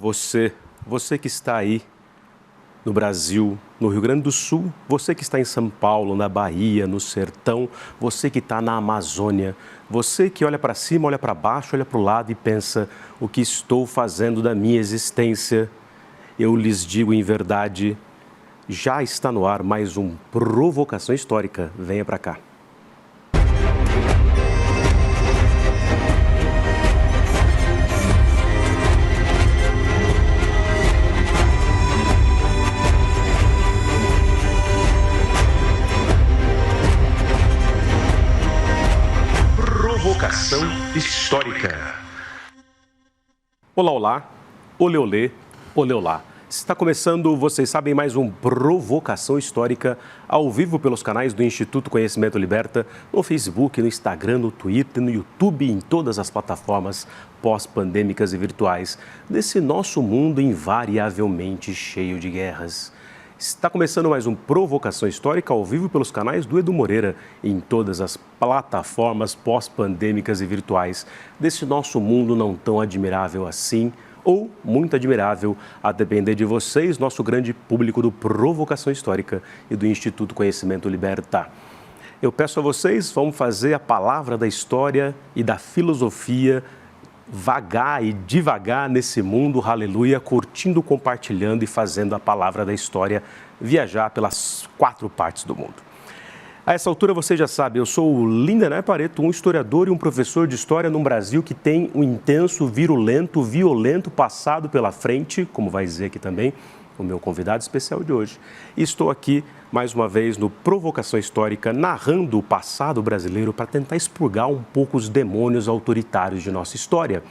Você que está aí no Brasil, no Rio Grande do Sul, você que está em São Paulo, na Bahia, no Sertão, você que está na Amazônia, você que olha para cima, olha para baixo, olha para o lado e pensa: o que estou fazendo da minha existência? Eu lhes digo em verdade, já está no ar mais um Provocação Histórica. Venha para cá. Provocação Histórica. Olá, olá, olê, olê, olê, olá. Está começando, vocês sabem, mais um Provocação Histórica ao vivo pelos canais do Instituto Conhecimento Liberta, no Facebook, no Instagram, no Twitter, no YouTube e em todas as plataformas pós-pandêmicas e virtuais desse nosso mundo invariavelmente cheio de guerras. Está começando mais um Provocação Histórica ao vivo pelos canais do Edu Moreira em todas as plataformas pós-pandêmicas e virtuais desse nosso mundo não tão admirável assim, ou muito admirável, a depender de vocês, nosso grande público do Provocação Histórica e do Instituto Conhecimento Liberta. Eu peço a vocês, vamos fazer a palavra da história e da filosofia vagar e devagar nesse mundo, aleluia, curtindo, compartilhando e fazendo a palavra da história viajar pelas 4 partes do mundo. A essa altura você já sabe, eu sou o Lindené Pareto, um historiador e um professor de história num Brasil que tem um intenso, virulento, violento passado pela frente, como vai dizer aqui também o meu convidado especial de hoje. E estou aqui mais uma vez no Provocação Histórica, narrando o passado brasileiro para tentar expurgar um pouco os demônios autoritários de nossa história.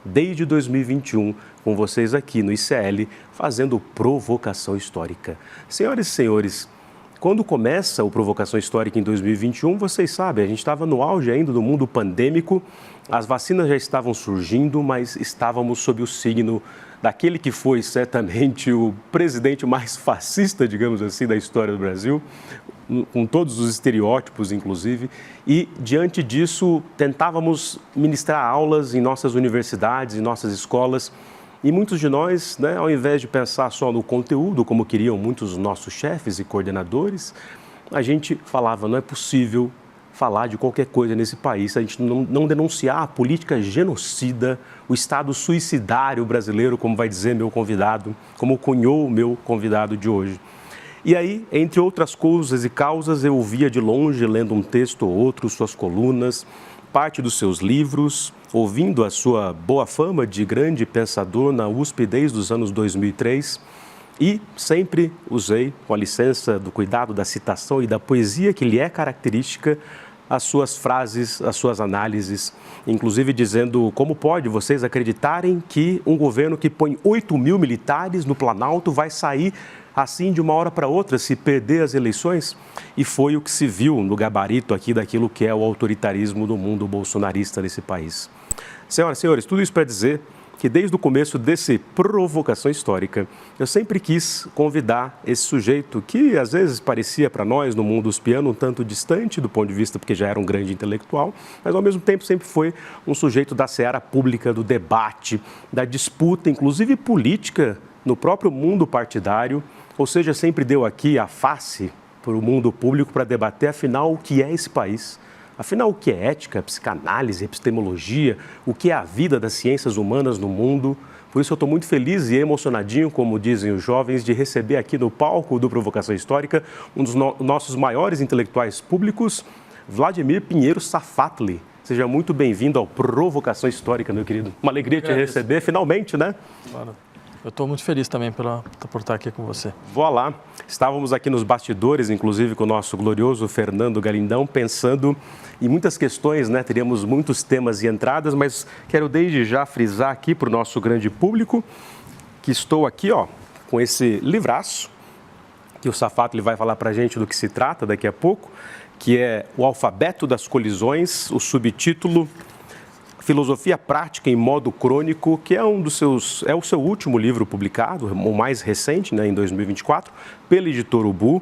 Desde 2021, com vocês aqui no ICL, fazendo Provocação Histórica. Senhoras e senhores, quando começa o Provocação Histórica em 2021, vocês sabem, a gente estava no auge ainda do mundo pandêmico, as vacinas já estavam surgindo, mas estávamos sob o signo daquele que foi certamente o presidente mais fascista, digamos assim, da história do Brasil, com todos os estereótipos, inclusive, e diante disso tentávamos ministrar aulas em nossas universidades, em nossas escolas, e muitos de nós, né, ao invés de pensar só no conteúdo, como queriam muitos dos nossos chefes e coordenadores, a gente falava: não é possível falar de qualquer coisa nesse país, a gente não denunciar a política genocida, o Estado suicidário brasileiro, como vai dizer meu convidado, como cunhou o meu convidado de hoje. E aí, entre outras coisas e causas, eu via de longe, lendo um texto ou outro, suas colunas, parte dos seus livros, ouvindo a sua boa fama de grande pensador na USP desde os anos 2003, e sempre usei, com a licença do cuidado da citação e da poesia que lhe é característica, as suas frases, as suas análises, inclusive dizendo: como pode vocês acreditarem que um governo que põe 8.000 militares no Planalto vai sair assim de uma hora para outra se perder as eleições? E foi o que se viu no gabarito aqui daquilo que é o autoritarismo do mundo bolsonarista nesse país. Senhoras e senhores, tudo isso para dizer que desde o começo desse Provocação Histórica, eu sempre quis convidar esse sujeito que às vezes parecia para nós no mundo uspiano um tanto distante do ponto de vista porque já era um grande intelectual, mas ao mesmo tempo sempre foi um sujeito da seara pública, do debate, da disputa, inclusive política, no próprio mundo partidário, ou seja, sempre deu aqui a face para o mundo público para debater, afinal, o que é esse país. Afinal, o que é ética, psicanálise, epistemologia, o que é a vida das ciências humanas no mundo? Por isso eu estou muito feliz e emocionadinho, como dizem os jovens, de receber aqui no palco do Provocação Histórica um dos nossos maiores intelectuais públicos, Vladimir Pinheiro Safatli. Seja muito bem-vindo ao Provocação Histórica, meu querido. Uma alegria te receber, finalmente, né? Claro. Eu estou muito feliz também por estar aqui com você. Voilà. Estávamos aqui nos bastidores, inclusive com o nosso glorioso Fernando Galindão, pensando em muitas questões, né? Teríamos muitos temas e entradas, mas quero desde já frisar aqui para o nosso grande público que estou aqui, ó, com esse livraço, que o Safatli vai falar para a gente do que se trata daqui a pouco, que é O Alfabeto das Colisões, o subtítulo Filosofia Prática em Modo Crônico, que é o seu último livro publicado, o mais recente, né, em 2024, pela editora Ubu.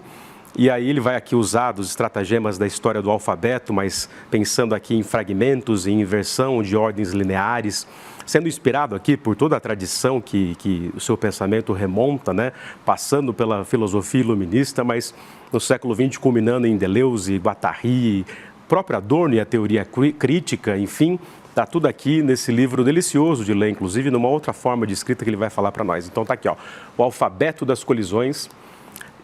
E aí ele vai aqui usar dos estratagemas da história do alfabeto, mas pensando aqui em fragmentos, em inversão de ordens lineares, sendo inspirado aqui por toda a tradição que o seu pensamento remonta, né? Passando pela filosofia iluminista, mas no século XX culminando em Deleuze, Guattari, próprio Adorno e a teoria crítica, enfim, está tudo aqui nesse livro delicioso de ler, inclusive numa outra forma de escrita que ele vai falar para nós. Então está aqui, ó, o alfabeto das colisões.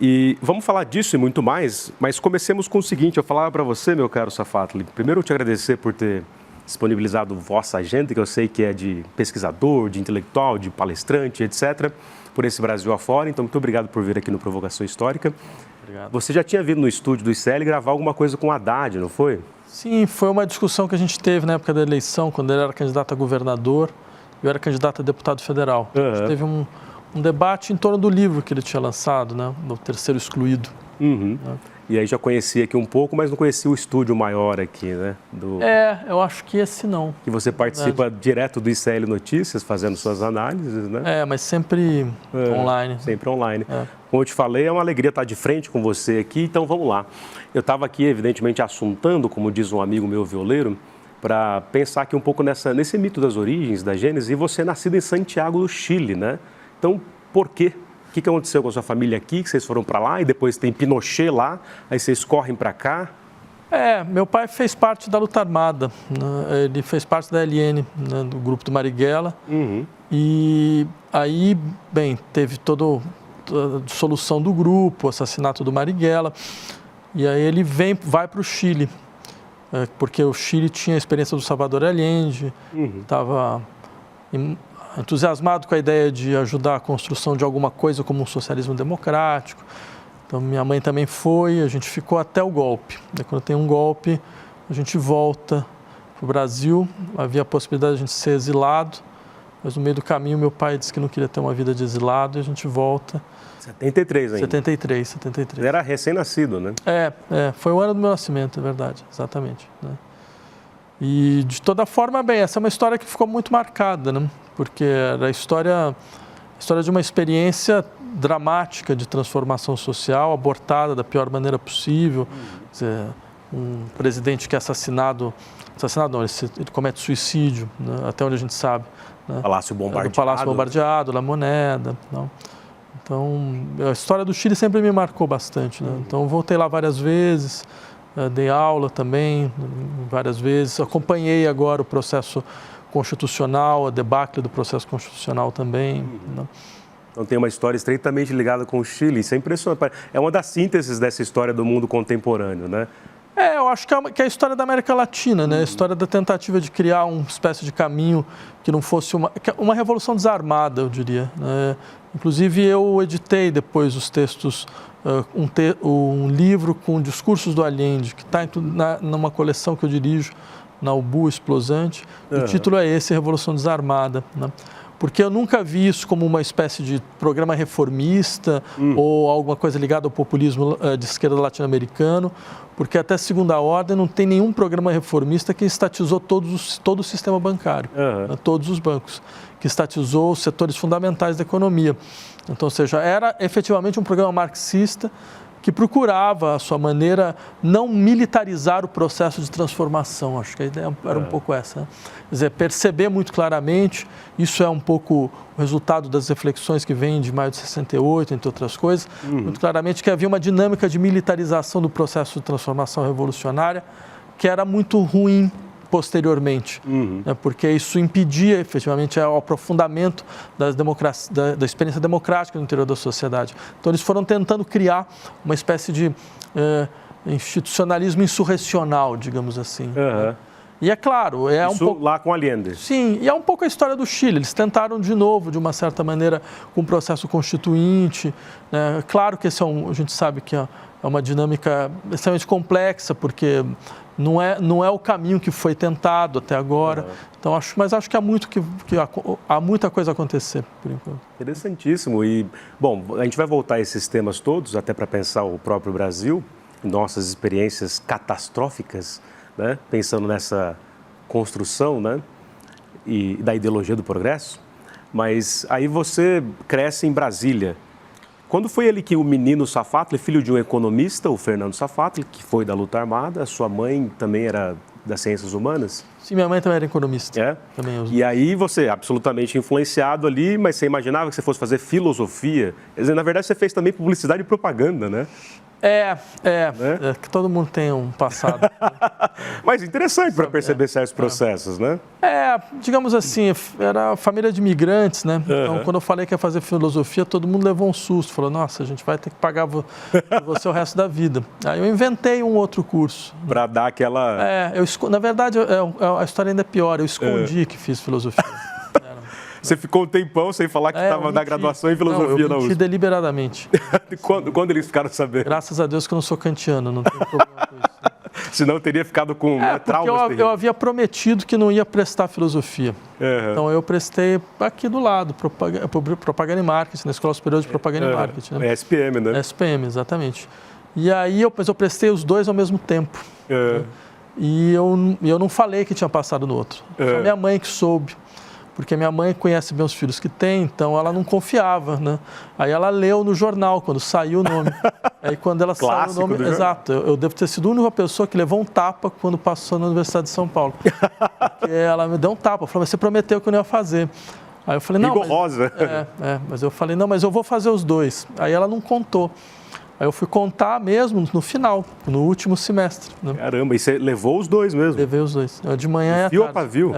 E vamos falar disso e muito mais, mas comecemos com o seguinte, eu falava para você, meu caro Safatli, primeiro eu te agradecer por ter disponibilizado vossa agenda, que eu sei que é de pesquisador, de intelectual, de palestrante, etc., por esse Brasil afora, então muito obrigado por vir aqui no Provocação Histórica. Obrigado. Você já tinha vindo no estúdio do ICL gravar alguma coisa com o Haddad, não foi? Sim, foi uma discussão que a gente teve na época da eleição, quando ele era candidato a governador, eu era candidato a deputado federal. A gente teve um debate em torno do livro que ele tinha lançado, né, do Terceiro Excluído. Né? E aí já conhecia aqui um pouco, mas não conhecia o estúdio maior aqui, né? Eu acho que esse não. Que você participa direto do ICL Notícias, fazendo suas análises, né? Mas sempre online. Sempre online. Como eu te falei, é uma alegria estar de frente com você aqui, então vamos lá. Eu estava aqui, evidentemente, assuntando, como diz um amigo meu violeiro, para pensar aqui um pouco nesse mito das origens, da Gênese, e você é nascido em Santiago do Chile, né? Então, por quê? O que aconteceu com a sua família aqui, que vocês foram para lá e depois tem Pinochet lá, aí vocês correm para cá? Meu pai fez parte da luta armada, né? Ele fez parte da LN, né, do grupo do Marighella, e aí, teve toda a dissolução do grupo, o assassinato do Marighella, e aí ele vai para o Chile, porque o Chile tinha a experiência do Salvador Allende, estava entusiasmado com a ideia de ajudar a construção de alguma coisa como um socialismo democrático. Então, minha mãe também foi, a gente ficou até o golpe. Quando tem um golpe, a gente volta para o Brasil. Havia a possibilidade de a gente ser exilado, mas no meio do caminho meu pai disse que não queria ter uma vida de exilado e a gente volta. 73 ainda? 73. Ele era recém-nascido, né? Foi o ano do meu nascimento, é verdade, exatamente. Né? E, de toda forma, essa é uma história que ficou muito marcada, né? Porque era a história de uma experiência dramática de transformação social, abortada da pior maneira possível. Quer dizer, um presidente que é assassinado não, ele comete suicídio, né? Até onde a gente sabe. Né? Palácio bombardeado. No Palácio Bombardeado, La Moneda. Não. Então, a história do Chile sempre me marcou bastante. Né? Então, voltei lá várias vezes, dei aula também várias vezes, acompanhei agora o processo constitucional, a debacle do processo constitucional também. Né? Então tem uma história estreitamente ligada com o Chile, isso é impressionante. É uma das sínteses dessa história do mundo contemporâneo, né? Eu acho que é a história da América Latina, né? A história da tentativa de criar uma espécie de caminho que não fosse uma revolução desarmada, eu diria. Né? Inclusive, eu editei depois os textos, um livro com discursos do Allende, que está numa coleção que eu dirijo, na UBU Explosante. O título é esse, Revolução Desarmada. Né? Porque eu nunca vi isso como uma espécie de programa reformista ou alguma coisa ligada ao populismo de esquerda latino-americano, porque até segunda ordem não tem nenhum programa reformista que estatizou todo o sistema bancário, né? Todos os bancos, que estatizou os setores fundamentais da economia. Então, ou seja, era efetivamente um programa marxista que procurava, à sua maneira, não militarizar o processo de transformação. Acho que a ideia era um pouco essa. Né? Quer dizer, perceber muito claramente, isso é um pouco o resultado das reflexões que vêm de maio de 68, entre outras coisas, muito claramente que havia uma dinâmica de militarização do processo de transformação revolucionária que era muito ruim posteriormente, né, porque isso impedia efetivamente o aprofundamento da experiência democrática no interior da sociedade. Então eles foram tentando criar uma espécie de institucionalismo insurrecional, digamos assim. Né? E é claro, isso um pouco lá com Allende. Sim, e é um pouco a história do Chile. Eles tentaram de novo, de uma certa maneira, com o processo constituinte. Né? Claro que a gente sabe que é uma dinâmica extremamente complexa, porque não é o caminho que foi tentado até agora. Então, mas acho que há muita coisa a acontecer, por enquanto. Interessantíssimo. E, bom, a gente vai voltar a esses temas todos, até para pensar o próprio Brasil, nossas experiências catastróficas, né? Pensando nessa construção, né? Da ideologia do progresso. Mas aí você cresce em Brasília. quando foi ele que o menino Safatli, filho de um economista, o Fernando Safatli, que foi da luta armada, sua mãe também era das ciências humanas? Sim, minha mãe também era economista. É? Também. E aí você, absolutamente influenciado ali, mas você imaginava que você fosse fazer filosofia? Quer dizer, na verdade, você fez também publicidade e propaganda, né? Que todo mundo tem um passado. Mas interessante para perceber certos processos, né? Digamos assim, era família de imigrantes, né? Então, quando eu falei que ia fazer filosofia, todo mundo levou um susto. Falou, nossa, a gente vai ter que pagar você o resto da vida. Aí eu inventei um outro curso. Para dar aquela... Na verdade, a história ainda é pior. Eu escondi que fiz filosofia. Você ficou um tempão sem falar que estava na graduação em filosofia na USP. Eu menti deliberadamente. Quando eles ficaram sabendo? Graças a Deus que eu não sou kantiano, não tem problema com isso. Senão teria ficado com traumas. Eu havia prometido que não ia prestar filosofia. Então eu prestei aqui do lado, propaganda e marketing, na Escola Superior de Propaganda e Marketing. Né? SPM, né? SPM, exatamente. E aí eu prestei os dois ao mesmo tempo. Né? E eu não falei que tinha passado no outro. Só minha mãe que soube. Porque minha mãe conhece bem os filhos que tem, então ela não confiava, né? Aí ela leu no jornal, quando saiu o nome. Aí quando ela saiu o nome... Exato, eu devo ter sido a única pessoa que levou um tapa quando passou na Universidade de São Paulo. Porque ela me deu um tapa, falou, mas você prometeu que eu não ia fazer. Aí eu falei, não, rigorosa. Mas eu falei, não, mas eu vou fazer os dois. Aí ela não contou. Aí eu fui contar mesmo no final, no último semestre. Né? Caramba, e você levou os dois mesmo? Levei os dois. De manhã e à tarde. Fio a pavio?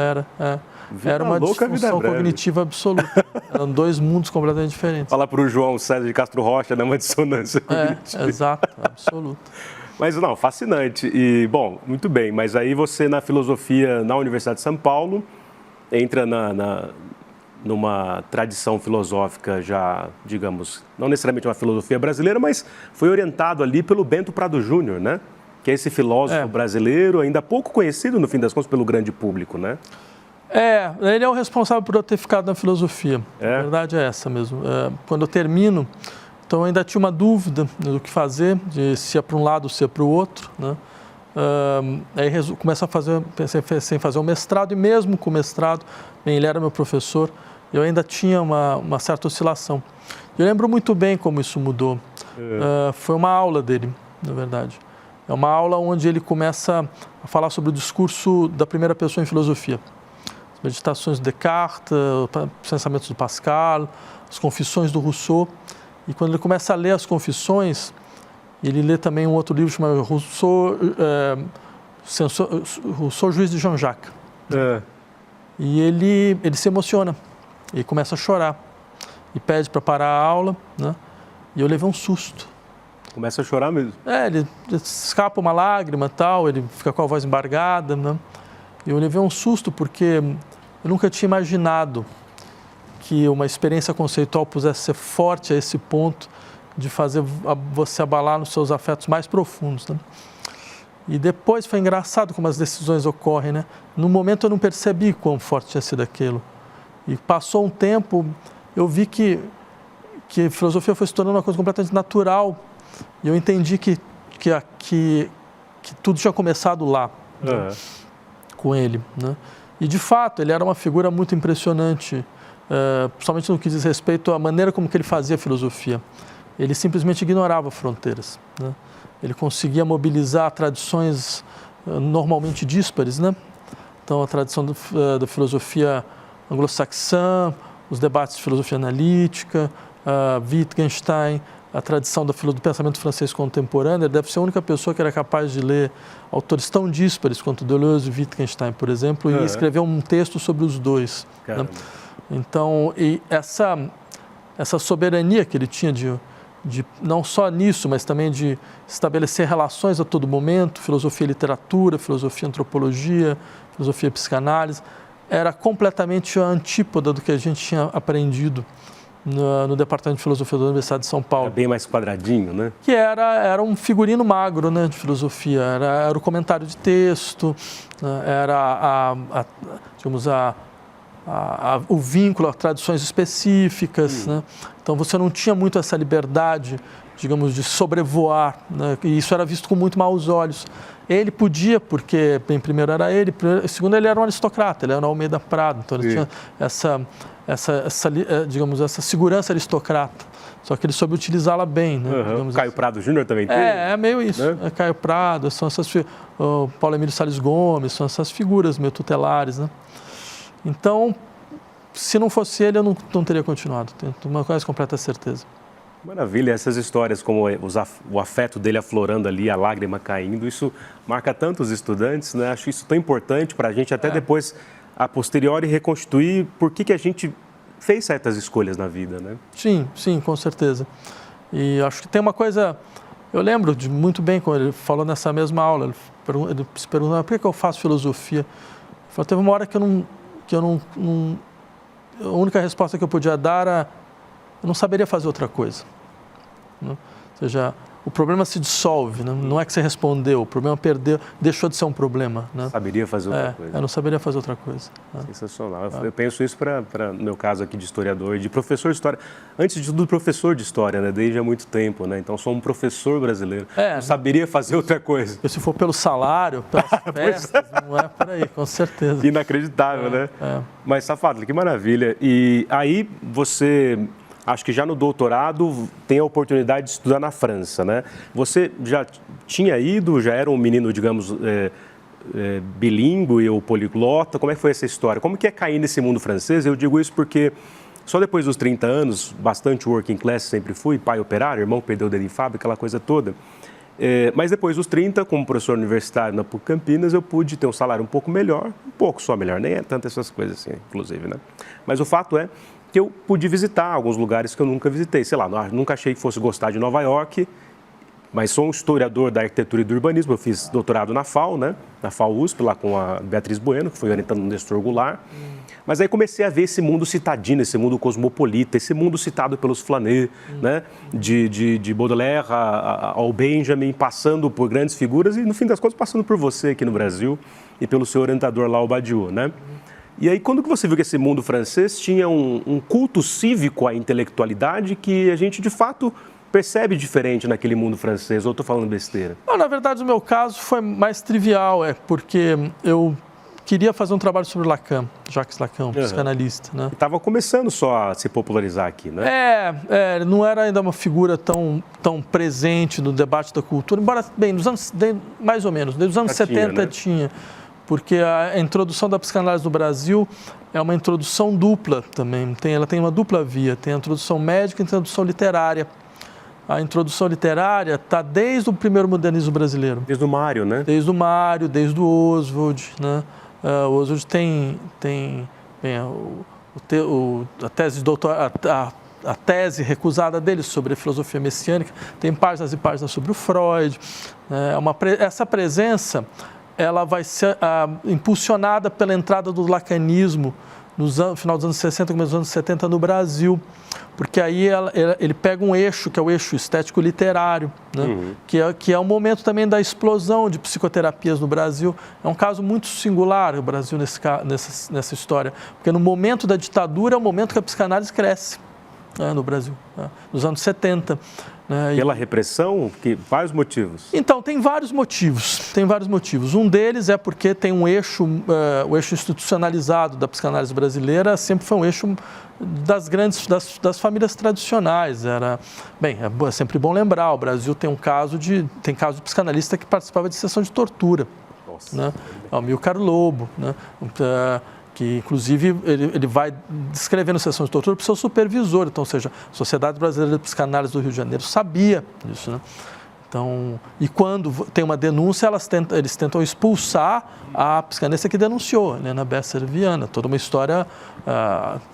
Era uma disfunção cognitiva absoluta. Eram dois mundos completamente diferentes. Falar para o João César de Castro Rocha, né? Uma dissonância cognitiva. Exato, absoluta. Mas não, fascinante. E, bom, muito bem. Mas aí você, na filosofia, na Universidade de São Paulo, entra numa tradição filosófica já, digamos, não necessariamente uma filosofia brasileira, mas foi orientado ali pelo Bento Prado Júnior, né? Que é esse filósofo brasileiro, ainda pouco conhecido, no fim das contas, pelo grande público, né? Ele é o responsável por eu ter ficado na filosofia. A verdade é essa mesmo. Quando eu termino, então eu ainda tinha uma dúvida do que fazer, de se é para um lado ou se é para o outro, né? Aí pensei em fazer um mestrado, e mesmo com o mestrado, ele era meu professor, eu ainda tinha uma certa oscilação. Eu lembro muito bem como isso mudou. Foi uma aula dele, na verdade. É uma aula onde ele começa a falar sobre o discurso da primeira pessoa em filosofia. As meditações de Descartes, os pensamentos do Pascal, as confissões do Rousseau. E quando ele começa a ler as confissões, ele lê também um outro livro chamado Rousseau, Juiz de Jean-Jacques. E ele se emociona e começa a chorar. E pede para parar a aula, né? E eu levei um susto. Começa a chorar mesmo? Ele escapa uma lágrima e tal, ele fica com a voz embargada, né? E eu levei um susto porque eu nunca tinha imaginado que uma experiência conceitual pudesse ser forte a esse ponto de fazer você abalar nos seus afetos mais profundos, né? E depois foi engraçado como as decisões ocorrem, né? No momento eu não percebi quão forte tinha sido aquilo. E passou um tempo, eu vi que a filosofia foi se tornando uma coisa completamente natural. E eu entendi que tudo tinha começado lá, né? Com ele, né? E de fato, ele era uma figura muito impressionante, principalmente no que diz respeito à maneira como que ele fazia filosofia. Ele simplesmente ignorava fronteiras, né? Ele conseguia mobilizar tradições normalmente díspares, né? Então, a tradição da filosofia anglo-saxã, os debates de filosofia analítica, Wittgenstein, a tradição do pensamento francês contemporâneo. Ele deve ser a única pessoa que era capaz de ler autores tão díspares quanto Deleuze e Wittgenstein, por exemplo, e escrever um texto sobre os dois, né? Então, e essa soberania que ele tinha de não só nisso, mas também de estabelecer relações a todo momento, filosofia e literatura, filosofia e antropologia, filosofia e psicanálise, era completamente a antípoda do que a gente tinha aprendido no Departamento de Filosofia da Universidade de São Paulo. É bem mais quadradinho, né? Que era um figurino magro, né, de filosofia, era o comentário de texto, era o vínculo a tradições específicas, né? Então você não tinha muito essa liberdade, digamos, de sobrevoar, né? E isso era visto com muito maus olhos. Ele podia, porque, bem, primeiro era ele, segundo ele era um aristocrata, ele era um Almeida Prado, então ele tinha essa segurança aristocrata Só que ele soube utilizá-la bem, né? Caio Prado Júnior também tem? É meio isso. Né? Caio Prado, são essas o Paulo Emílio Salles Gomes, são essas figuras meio tutelares, né? Então, se não fosse ele, eu não teria continuado. Tenho uma quase completa certeza. Maravilha, essas histórias como o afeto dele aflorando ali, a lágrima caindo, isso marca tantos estudantes, né? Acho isso tão importante para a gente até depois, a posteriori, reconstituir por que a gente fez certas escolhas na vida, né? Sim, com certeza. E acho que tem uma coisa, eu lembro muito bem quando ele falou nessa mesma aula, ele se perguntou, por que eu faço filosofia? Ele falou, teve uma hora que eu não a única resposta que eu podia dar era, eu não saberia fazer outra coisa. Né? Ou seja, o problema se dissolve, né? Não é que você respondeu, o problema deixou de ser um problema. Né? Saberia fazer outra coisa. Eu não saberia fazer outra coisa. Né? Sensacional. Eu penso isso no meu caso aqui de historiador, de professor de história. Antes de tudo, professor de história, né? Desde há muito tempo, né? Então, sou um professor brasileiro. Não saberia fazer outra coisa. Porque se for pelo salário, pelas festas, não é por aí, com certeza. Inacreditável, né? Mas, Safatli, que maravilha. E aí, você... Acho que já no doutorado tem a oportunidade de estudar na França, né? Você já tinha ido, já era um menino, digamos, bilíngue ou poliglota? Como é que foi essa história? Como que é cair nesse mundo francês? Eu digo isso porque só depois dos 30 anos, bastante working class sempre fui, pai operário, irmão perdeu o dedo em fábrica, aquela coisa toda. Mas depois dos 30, como professor universitário na PUC Campinas, eu pude ter um salário um pouco melhor, um pouco só melhor, nem é tanto essas coisas assim, inclusive, né? Mas o fato é que eu pude visitar alguns lugares que eu nunca visitei. Sei lá, nunca achei que fosse gostar de Nova York, mas sou um historiador da arquitetura e do urbanismo. Eu fiz doutorado na FAO, né? Na FAO USP, lá com a Beatriz Bueno, que foi orientando o Nestor Goulart. Mas aí comecei a ver esse mundo citadino, esse mundo cosmopolita, esse mundo citado pelos Flanet, né? De Baudelaire ao Benjamin, passando por grandes figuras e, no fim das contas, passando por você aqui no Brasil e pelo seu orientador lá, o Badiou, né? E aí, quando que você viu que esse mundo francês tinha um culto cívico à intelectualidade que a gente, de fato, percebe diferente naquele mundo francês? Ou estou falando besteira? Não, na verdade, no meu caso, foi mais trivial, porque eu queria fazer um trabalho sobre Lacan, Jacques Lacan, psicanalista, né? Estava começando só a se popularizar aqui, né? Não era ainda uma figura tão presente no debate da cultura, embora, bem, mais ou menos, desde os anos 70 tinha, porque a introdução da psicanálise no Brasil é uma introdução dupla também, ela tem uma dupla via, tem a introdução médica e a introdução literária. A introdução literária está desde o primeiro modernismo brasileiro. Desde o Mário, né? Desde o Mário, desde o Oswald, né? O Oswald tem a tese de doutorado, a tese recusada dele sobre a filosofia messiânica, tem páginas e páginas sobre o Freud. Essa presença ela vai ser impulsionada pela entrada do lacanismo no final dos anos 60, começo dos anos 70 no Brasil, porque aí ele pega um eixo, que é o eixo estético-literário, né? Que é um momento também da explosão de psicoterapias no Brasil. É um caso muito singular o Brasil nessa história, porque no momento da ditadura é o momento que a psicanálise cresce, né, no Brasil, né, nos anos 70. Pela repressão? Vários motivos. Então, tem vários motivos. Um deles é porque tem um eixo, o eixo institucionalizado da psicanálise brasileira sempre foi um eixo das famílias tradicionais. É sempre bom lembrar, o Brasil tem caso de psicanalista que participava de sessão de tortura. Nossa. Né? É o Amilcar Lobo, né? Que inclusive ele vai descrevendo sessões de tortura para o seu supervisor, então, ou seja, a Sociedade Brasileira de Psicanálise do Rio de Janeiro sabia disso, né? Então, e quando tem uma denúncia, eles tentam expulsar a psicanalista que denunciou, Helena Besser Viana, toda uma história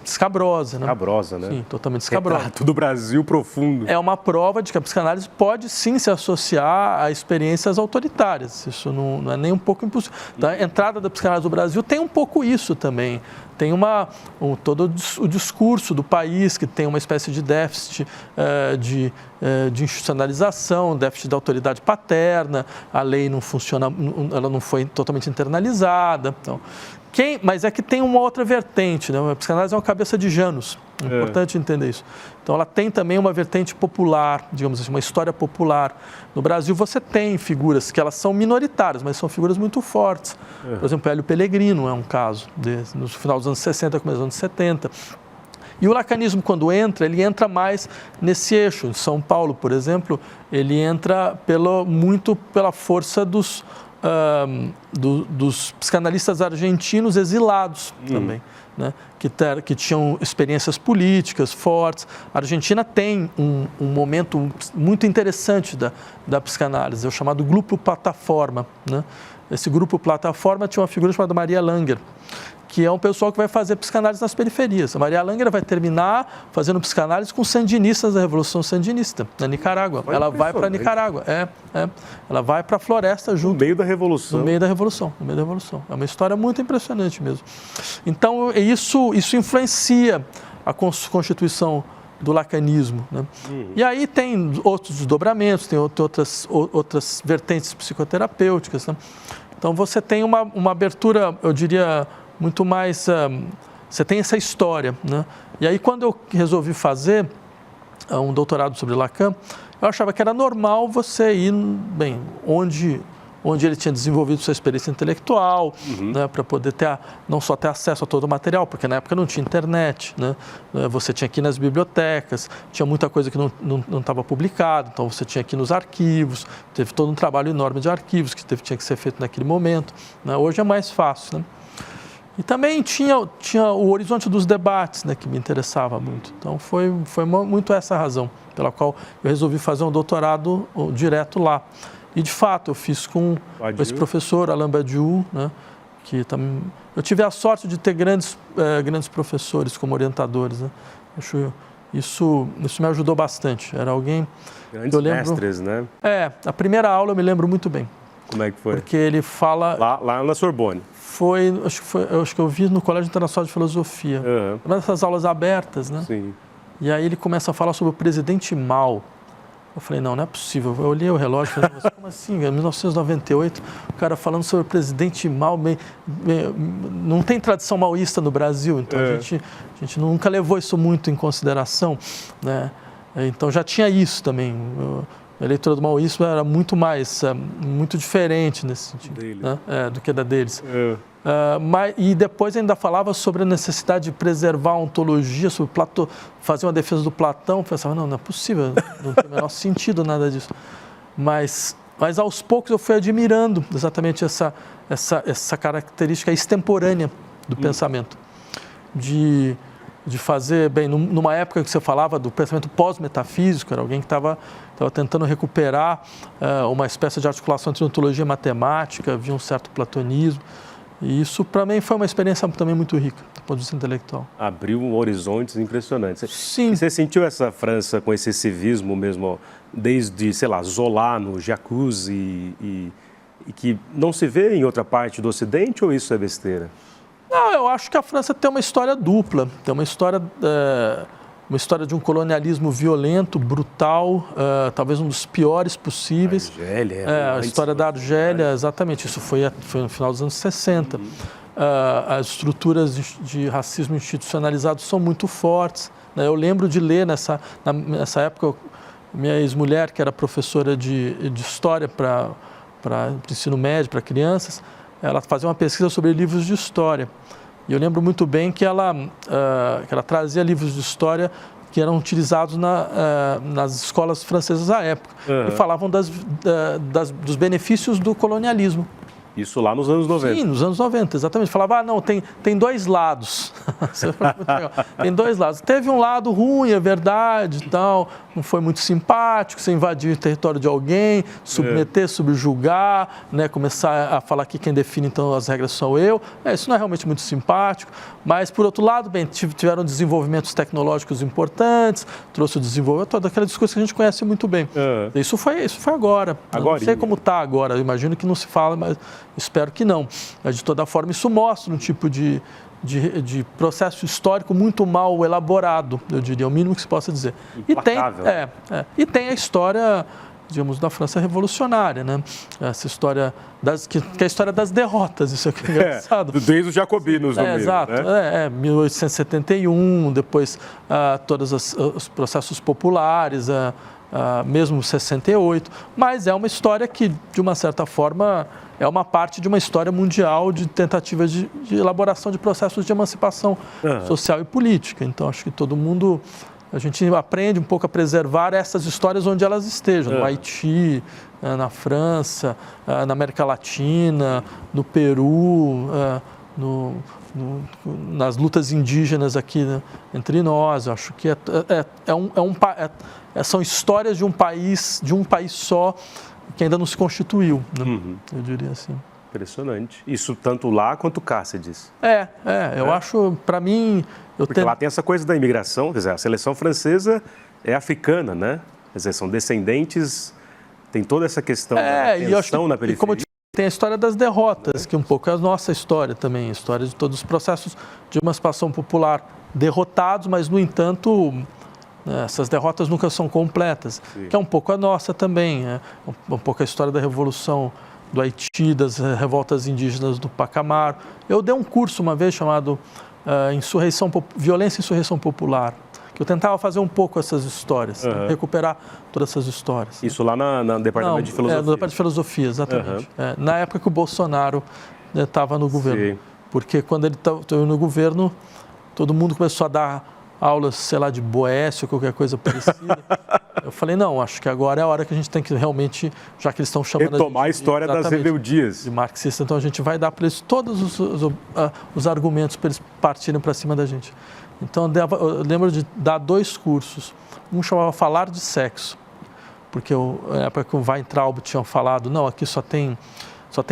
escabrosa, né? Escabrosa, né? Sim, totalmente escabrosa. Retrato do Brasil profundo. É uma prova de que a psicanálise pode sim se associar a experiências autoritárias. Isso não é nem um pouco impossível. A entrada da psicanálise no Brasil tem um pouco isso também. Tem todo o discurso do país que tem uma espécie de déficit de institucionalização, déficit da autoridade paterna, a lei não funciona, ela não foi totalmente internalizada. Então, mas é que tem uma outra vertente, né? A psicanálise é uma cabeça de Janus, é importante entender isso. Então, ela tem também uma vertente popular, digamos assim, uma história popular. No Brasil, você tem figuras que elas são minoritárias, mas são figuras muito fortes. Por exemplo, Hélio Pellegrino é um caso, no final dos anos 60, começo dos anos 70. E o lacanismo, quando entra, ele entra mais nesse eixo. Em São Paulo, por exemplo, ele entra muito pela força dos psicanalistas argentinos exilados também, né? Que tinham experiências políticas fortes. A Argentina tem um momento muito interessante da psicanálise, é o chamado grupo plataforma, né? Esse grupo plataforma tinha uma figura chamada Maria Langer, que é um pessoal que vai fazer psicanálise nas periferias. A Maria Langer vai terminar fazendo psicanálise com sandinistas da Revolução Sandinista, na Nicarágua. Ela vai para a Nicarágua, ela vai para a floresta junto. No meio da Revolução. No meio da Revolução. É uma história muito impressionante mesmo. Então, isso influencia a constituição do lacanismo, né? E aí tem outros desdobramentos, tem outras vertentes psicoterapêuticas, né? Então, você tem uma abertura, eu diria, muito mais... você tem essa história, né? E aí, quando eu resolvi fazer um doutorado sobre Lacan, eu achava que era normal você ir, bem, onde ele tinha desenvolvido sua experiência intelectual, né, para poder não só ter acesso a todo o material, porque na época não tinha internet, né? Você tinha que ir nas bibliotecas, tinha muita coisa que não estava publicada, então você tinha que ir nos arquivos, teve todo um trabalho enorme de arquivos que tinha que ser feito naquele momento, né? Hoje é mais fácil, né? E também tinha o horizonte dos debates, né, que me interessava muito. Então, foi muito essa a razão pela qual eu resolvi fazer um doutorado direto lá. E, de fato, eu fiz com esse professor, Alain Badiou, né, que também... Eu tive a sorte de ter grandes professores como orientadores, né? Isso me ajudou bastante. Era alguém... Grandes mestres, né? A primeira aula eu me lembro muito bem. Como é que foi? Porque ele fala... Lá na Sorbonne. Acho que eu vi no Colégio Internacional de Filosofia. Uma dessas aulas abertas, né? Sim. E aí ele começa a falar sobre o presidente Mao. Eu falei, não é possível. Eu olhei o relógio e falei, mas como assim? Em 1998, o cara falando sobre o presidente Mao. Não tem tradição maoísta no Brasil, então a gente nunca levou isso muito em consideração, né? Então já tinha isso também. A leitura do maoísmo era muito diferente nesse sentido, né? Do que a da deles. E depois ainda falava sobre a necessidade de preservar a ontologia, sobre fazer uma defesa do Platão. Eu pensava, não é possível, não tem o menor sentido nada disso. Mas aos poucos eu fui admirando exatamente essa característica extemporânea do pensamento. De fazer, bem, numa época que você falava do pensamento pós-metafísico, era alguém que estava tentando recuperar uma espécie de articulação entre ontologia e matemática, havia um certo platonismo. E isso, para mim, foi uma experiência também muito rica, do ponto de vista intelectual. Abriu horizontes impressionantes. Sim. E você sentiu essa França com esse civismo mesmo, desde, sei lá, Zola no Jacuzzi, e que não se vê em outra parte do Ocidente, ou isso é besteira? Não, eu acho que a França tem uma história dupla, tem uma história de um colonialismo violento, brutal, talvez um dos piores possíveis. Argélia. A história da Argélia, exatamente, isso foi no final dos anos 60. As estruturas de racismo institucionalizado são muito fortes, né? Eu lembro de ler nessa época, minha ex-mulher, que era professora de história para ensino médio, para crianças, ela fazia uma pesquisa sobre livros de história. E eu lembro muito bem que ela trazia livros de história que eram utilizados nas escolas francesas à época. E falavam dos benefícios do colonialismo. Isso lá nos anos 90. Sim, nos anos 90, exatamente. Falava, não, tem dois lados. Tem dois lados. Teve um lado ruim, é verdade, e tal, não foi muito simpático, você invadir o território de alguém, submeter, subjugar, né, começar a falar que quem define, então, as regras sou eu. Isso não é realmente muito simpático. Mas, por outro lado, bem, tiveram desenvolvimentos tecnológicos importantes, trouxe o desenvolvimento, todo aquele discurso que a gente conhece muito bem. Isso foi agora. Não sei como está agora, eu imagino que não se fala, mas espero que não. Mas, de toda forma, isso mostra um tipo de processo histórico muito mal elaborado, eu diria, o mínimo que se possa dizer. E tem a história digamos, da França revolucionária, né? Essa história que é a história das derrotas, isso aqui é engraçado. Desde os jacobinos, no meio, exato, né? 1871, depois todos os processos populares, mesmo 68, mas é uma história que, de uma certa forma, é uma parte de uma história mundial de tentativa de elaboração de processos de emancipação social e política. Então, acho que todo mundo... A gente aprende um pouco a preservar essas histórias onde elas estejam, no Haiti, na França, na América Latina, no Peru, nas lutas indígenas aqui, né, entre nós. Eu acho que são histórias de um país só que ainda não se constituiu, né? Eu diria assim. Impressionante. Isso tanto lá quanto cá, você diz. Eu acho, para mim... Porque lá tem essa coisa da imigração, quer dizer, a seleção francesa é africana, né? Quer dizer, são descendentes, tem toda essa questão da tensão na periferia. E como eu disse, tem a história das derrotas, que um pouco é a nossa história também, a história de todos os processos de emancipação popular derrotados, mas, no entanto, essas derrotas nunca são completas, que é um pouco a nossa também, um pouco a história da Revolução do Haiti, das revoltas indígenas do Pacamar. Eu dei um curso uma vez chamado Violência e Insurreição Popular, que eu tentava fazer um pouco essas histórias, recuperar todas essas histórias. Isso lá no Departamento de Filosofia? No Departamento de Filosofia, exatamente. Na época que o Bolsonaro estava no governo. Sim. Porque quando ele estava no governo, todo mundo começou a dar aulas, sei lá, de Boécio, qualquer coisa parecida. Eu falei, não, acho que agora é a hora que a gente tem que realmente, já que eles estão chamando retomar a história das rebeldias. De marxista, então a gente vai dar para eles todos os argumentos para eles partirem para cima da gente. Então eu lembro de dar 2 cursos. Um chamava Falar de Sexo, porque na época que o Weintraub tinha falado, não, aqui só tem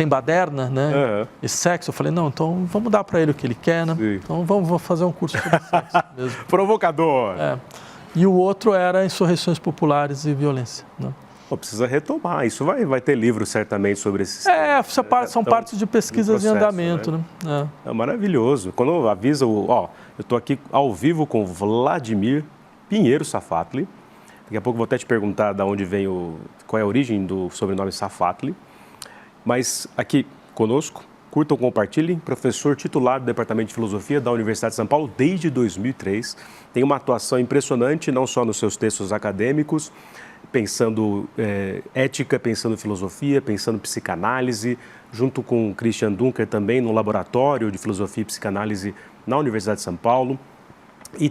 baderna, né? E sexo. Eu falei, não, então vamos dar para ele o que ele quer, né? Sim. Então vamos fazer um curso sobre sexo mesmo. Provocador! E o outro era Insurreições Populares e Violência, né? Precisa retomar. Isso vai ter livro certamente sobre esses são partes de pesquisas em andamento, né? É maravilhoso. Quando avisa eu estou aqui ao vivo com Vladimir Pinheiro Safatli. Daqui a pouco vou até te perguntar de onde vem qual é a origem do sobrenome Safatli. Mas aqui conosco, curtam, compartilhem, professor titular do Departamento de Filosofia da Universidade de São Paulo desde 2003. Tem uma atuação impressionante, não só nos seus textos acadêmicos, pensando ética, pensando filosofia, pensando psicanálise, junto com Christian Dunker também no laboratório de filosofia e psicanálise na Universidade de São Paulo. E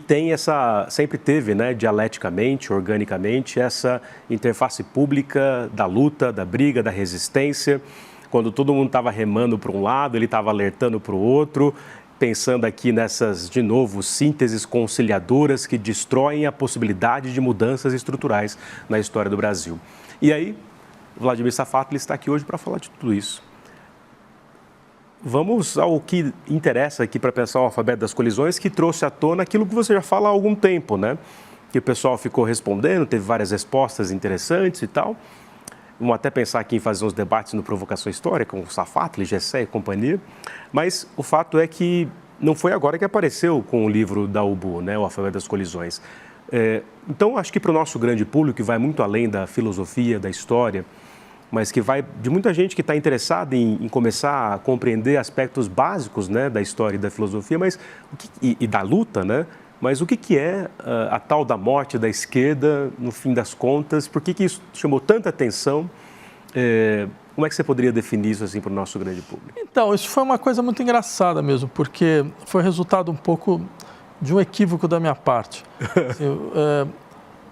sempre teve, né, dialeticamente, organicamente, essa interface pública da luta, da briga, da resistência. Quando todo mundo estava remando para um lado, ele estava alertando para o outro, pensando aqui nessas, de novo, sínteses conciliadoras que destroem a possibilidade de mudanças estruturais na história do Brasil. E aí, Vladimir Safatli está aqui hoje para falar de tudo isso. Vamos ao que interessa aqui para pensar o alfabeto das colisões, que trouxe à tona aquilo que você já fala há algum tempo, né? Que o pessoal ficou respondendo, teve várias respostas interessantes e tal. Vamos até pensar aqui em fazer uns debates no Provocação Histórica, com o Safatli, Gessé e companhia. Mas o fato é que não foi agora que apareceu com o livro da UBU, né? O Alfabeto das Colisões. Então, acho que para o nosso grande público, que vai muito além da filosofia, da história, mas que vai de muita gente que está interessada em começar a compreender aspectos básicos, né, da história e da filosofia, mas e da luta, né? Mas o que é a tal da morte da esquerda, no fim das contas? Por que isso chamou tanta atenção? Como é que você poderia definir isso assim para o nosso grande público? Então, isso foi uma coisa muito engraçada mesmo, porque foi resultado um pouco de um equívoco da minha parte. Assim,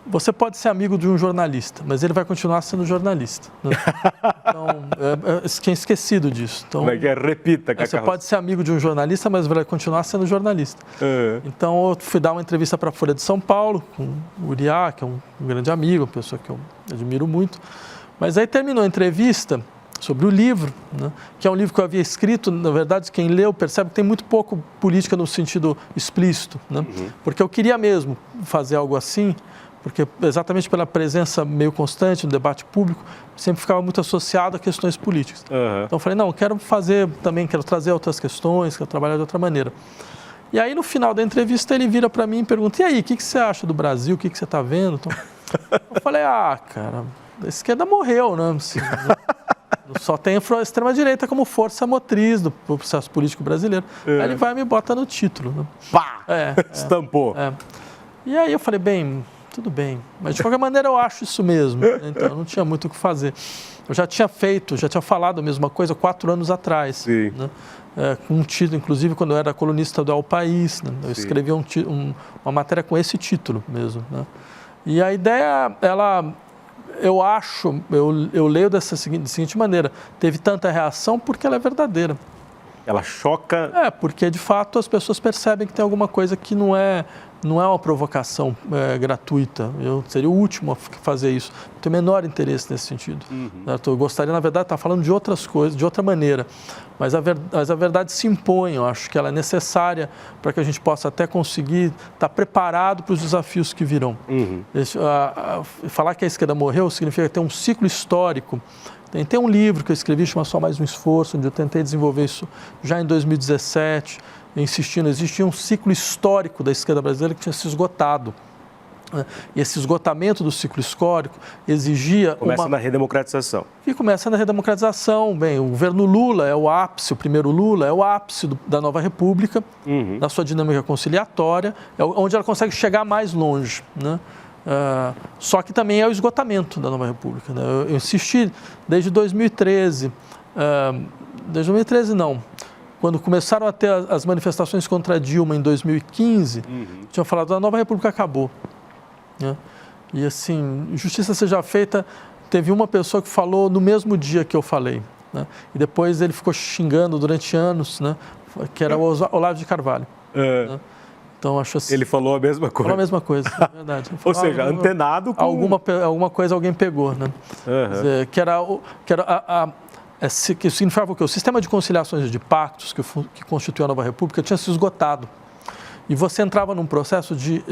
você pode ser amigo de um jornalista, mas ele vai continuar sendo jornalista, né? Então, tinha esquecido disso. Então, repita, Cacá. Você pode ser amigo de um jornalista, mas vai continuar sendo jornalista. Então, eu fui dar uma entrevista para a Folha de São Paulo, com o Uriá, que é um grande amigo, uma pessoa que eu admiro muito. Mas aí terminou a entrevista sobre o livro, né, que é um livro que eu havia escrito. Na verdade, quem leu percebe que tem muito pouco política no sentido explícito, né? Porque eu queria mesmo fazer algo assim, porque exatamente pela presença meio constante no debate público, sempre ficava muito associado a questões políticas. Então eu falei, não, quero trazer outras questões, quero trabalhar de outra maneira. E aí no final da entrevista ele vira para mim e pergunta, e aí, o que você acha do Brasil, o que você está vendo? Então, eu falei, cara, a esquerda morreu, né? Assim, só tem a extrema-direita como força motriz do processo político brasileiro. Aí ele vai e me bota no título. Né? Pá! Estampou. E aí eu falei, bem, tudo bem. Mas de qualquer maneira eu acho isso mesmo. Então eu não tinha muito o que fazer. Eu já tinha falado a mesma coisa 4 anos atrás. Sim. Né? Com um título, inclusive quando eu era colunista do El País, né? Eu escrevi uma matéria com esse título mesmo. Né? E a ideia, eu leio da seguinte maneira, teve tanta reação porque ela é verdadeira. Ela choca... Porque de fato as pessoas percebem que tem alguma coisa que não é uma provocação gratuita. Eu seria o último a fazer isso. Não tenho o menor interesse nesse sentido. Eu gostaria, na verdade, de estar falando de outras coisas, de outra maneira. Mas a verdade se impõe. Eu acho que ela é necessária para que a gente possa até conseguir estar preparado para os desafios que virão. Falar que a esquerda morreu significa ter um ciclo histórico. Tem um livro que eu escrevi, chama Só Mais um Esforço, onde eu tentei desenvolver isso já em 2017, insistindo, existia um ciclo histórico da esquerda brasileira que tinha se esgotado. E esse esgotamento do ciclo histórico exigia... Começa na redemocratização. E começa na redemocratização. Bem, o governo Lula é o ápice, o primeiro Lula é o ápice da nova república, na sua dinâmica conciliatória, é onde ela consegue chegar mais longe, né? Só que também é o esgotamento da nova república, né? Eu insisti desde 2013, desde 2013 não, quando começaram a ter as manifestações contra Dilma em 2015, tinham falado a nova república acabou, né? E assim, justiça seja feita, teve uma pessoa que falou no mesmo dia que eu falei, né? E depois ele ficou xingando durante anos, né? Que era o Olavo de Carvalho, né? Então, acho assim, ele falou a mesma coisa. Falou a mesma coisa, é verdade. Ou seja, antenado com... Alguma coisa alguém pegou, né? Dizer, que significava o quê? O sistema de conciliações e de pactos que constituiu a nova república tinha se esgotado. E você entrava num processo de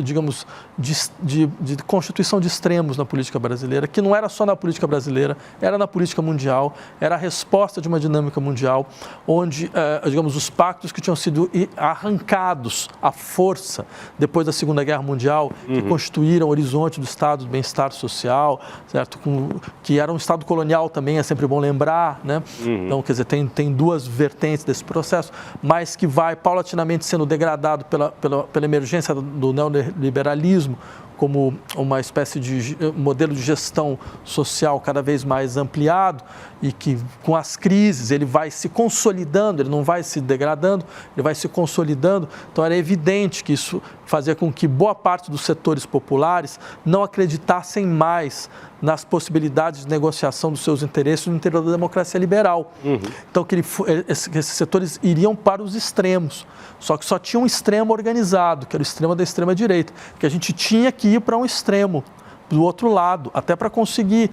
constituição de extremos na política brasileira, que não era só na política brasileira, era na política mundial, era a resposta de uma dinâmica mundial, onde, os pactos que tinham sido arrancados à força depois da Segunda Guerra Mundial, que constituíram o horizonte do Estado do bem-estar social, certo? Que era um Estado colonial também, é sempre bom lembrar, né? Então, quer dizer, tem duas vertentes desse processo, mas que vai paulatinamente sendo degradado pela emergência do neoliberalismo como uma espécie de modelo de gestão social cada vez mais ampliado e que com as crises ele vai se consolidando, ele não vai se degradando, ele vai se consolidando. Então era evidente que isso fazia com que boa parte dos setores populares não acreditassem mais nas possibilidades de negociação dos seus interesses no interior da democracia liberal. Então que esses setores iriam para os extremos, só que só tinha um extremo organizado, que era o extremo da extrema-direita, que a gente tinha que ir para um extremo do outro lado, até para conseguir,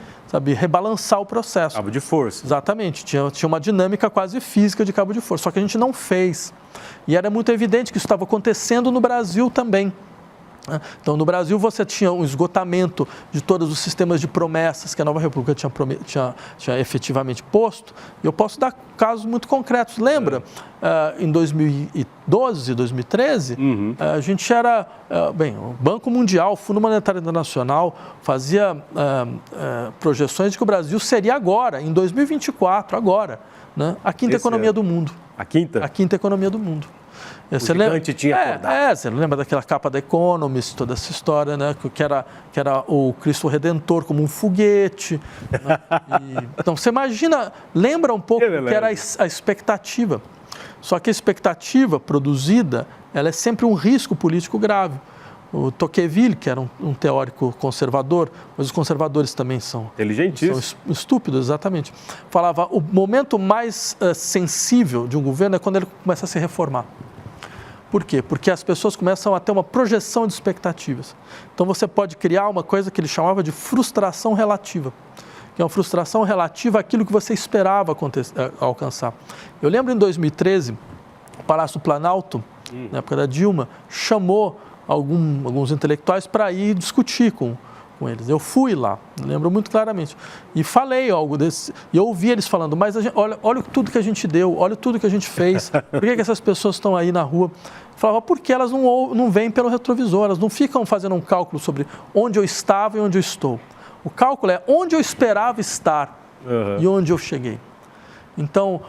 rebalançar o processo. Cabo de força. Exatamente, tinha uma dinâmica quase física de cabo de força, só que a gente não fez. E era muito evidente que isso estava acontecendo no Brasil também. Então, no Brasil, você tinha um esgotamento de todos os sistemas de promessas que a nova república tinha efetivamente posto. E eu posso dar casos muito concretos. Lembra, em 2012, 2013, a gente era... o Banco Mundial, o Fundo Monetário Internacional, fazia projeções de que o Brasil seria agora, em 2024, agora, né, a quinta economia do mundo. A quinta? A quinta economia do mundo. Você lembra daquela capa da Economist, toda essa história, né? Que era o Cristo Redentor como um foguete. Né? Então, você imagina, lembra um pouco do que era a expectativa. Só que a expectativa produzida, ela é sempre um risco político grave. O Tocqueville, que era um teórico conservador, mas os conservadores também são estúpidos, exatamente, falava o momento mais sensível de um governo é quando ele começa a se reformar. Por quê? Porque as pessoas começam a ter uma projeção de expectativas. Então você pode criar uma coisa que ele chamava de frustração relativa, que é uma frustração relativa àquilo que você esperava alcançar. Eu lembro em 2013, o Palácio do Planalto, na época da Dilma, chamou alguns intelectuais para ir discutir com eles. Eu fui lá, lembro muito claramente, e falei algo desse, e eu ouvi eles falando, mas olha tudo que a gente deu, olha tudo que a gente fez, por que essas pessoas estão aí na rua? Eu falava, porque elas não veem pelo retrovisor, elas não ficam fazendo um cálculo sobre onde eu estava e onde eu estou. O cálculo é onde eu esperava estar e onde eu cheguei. Então,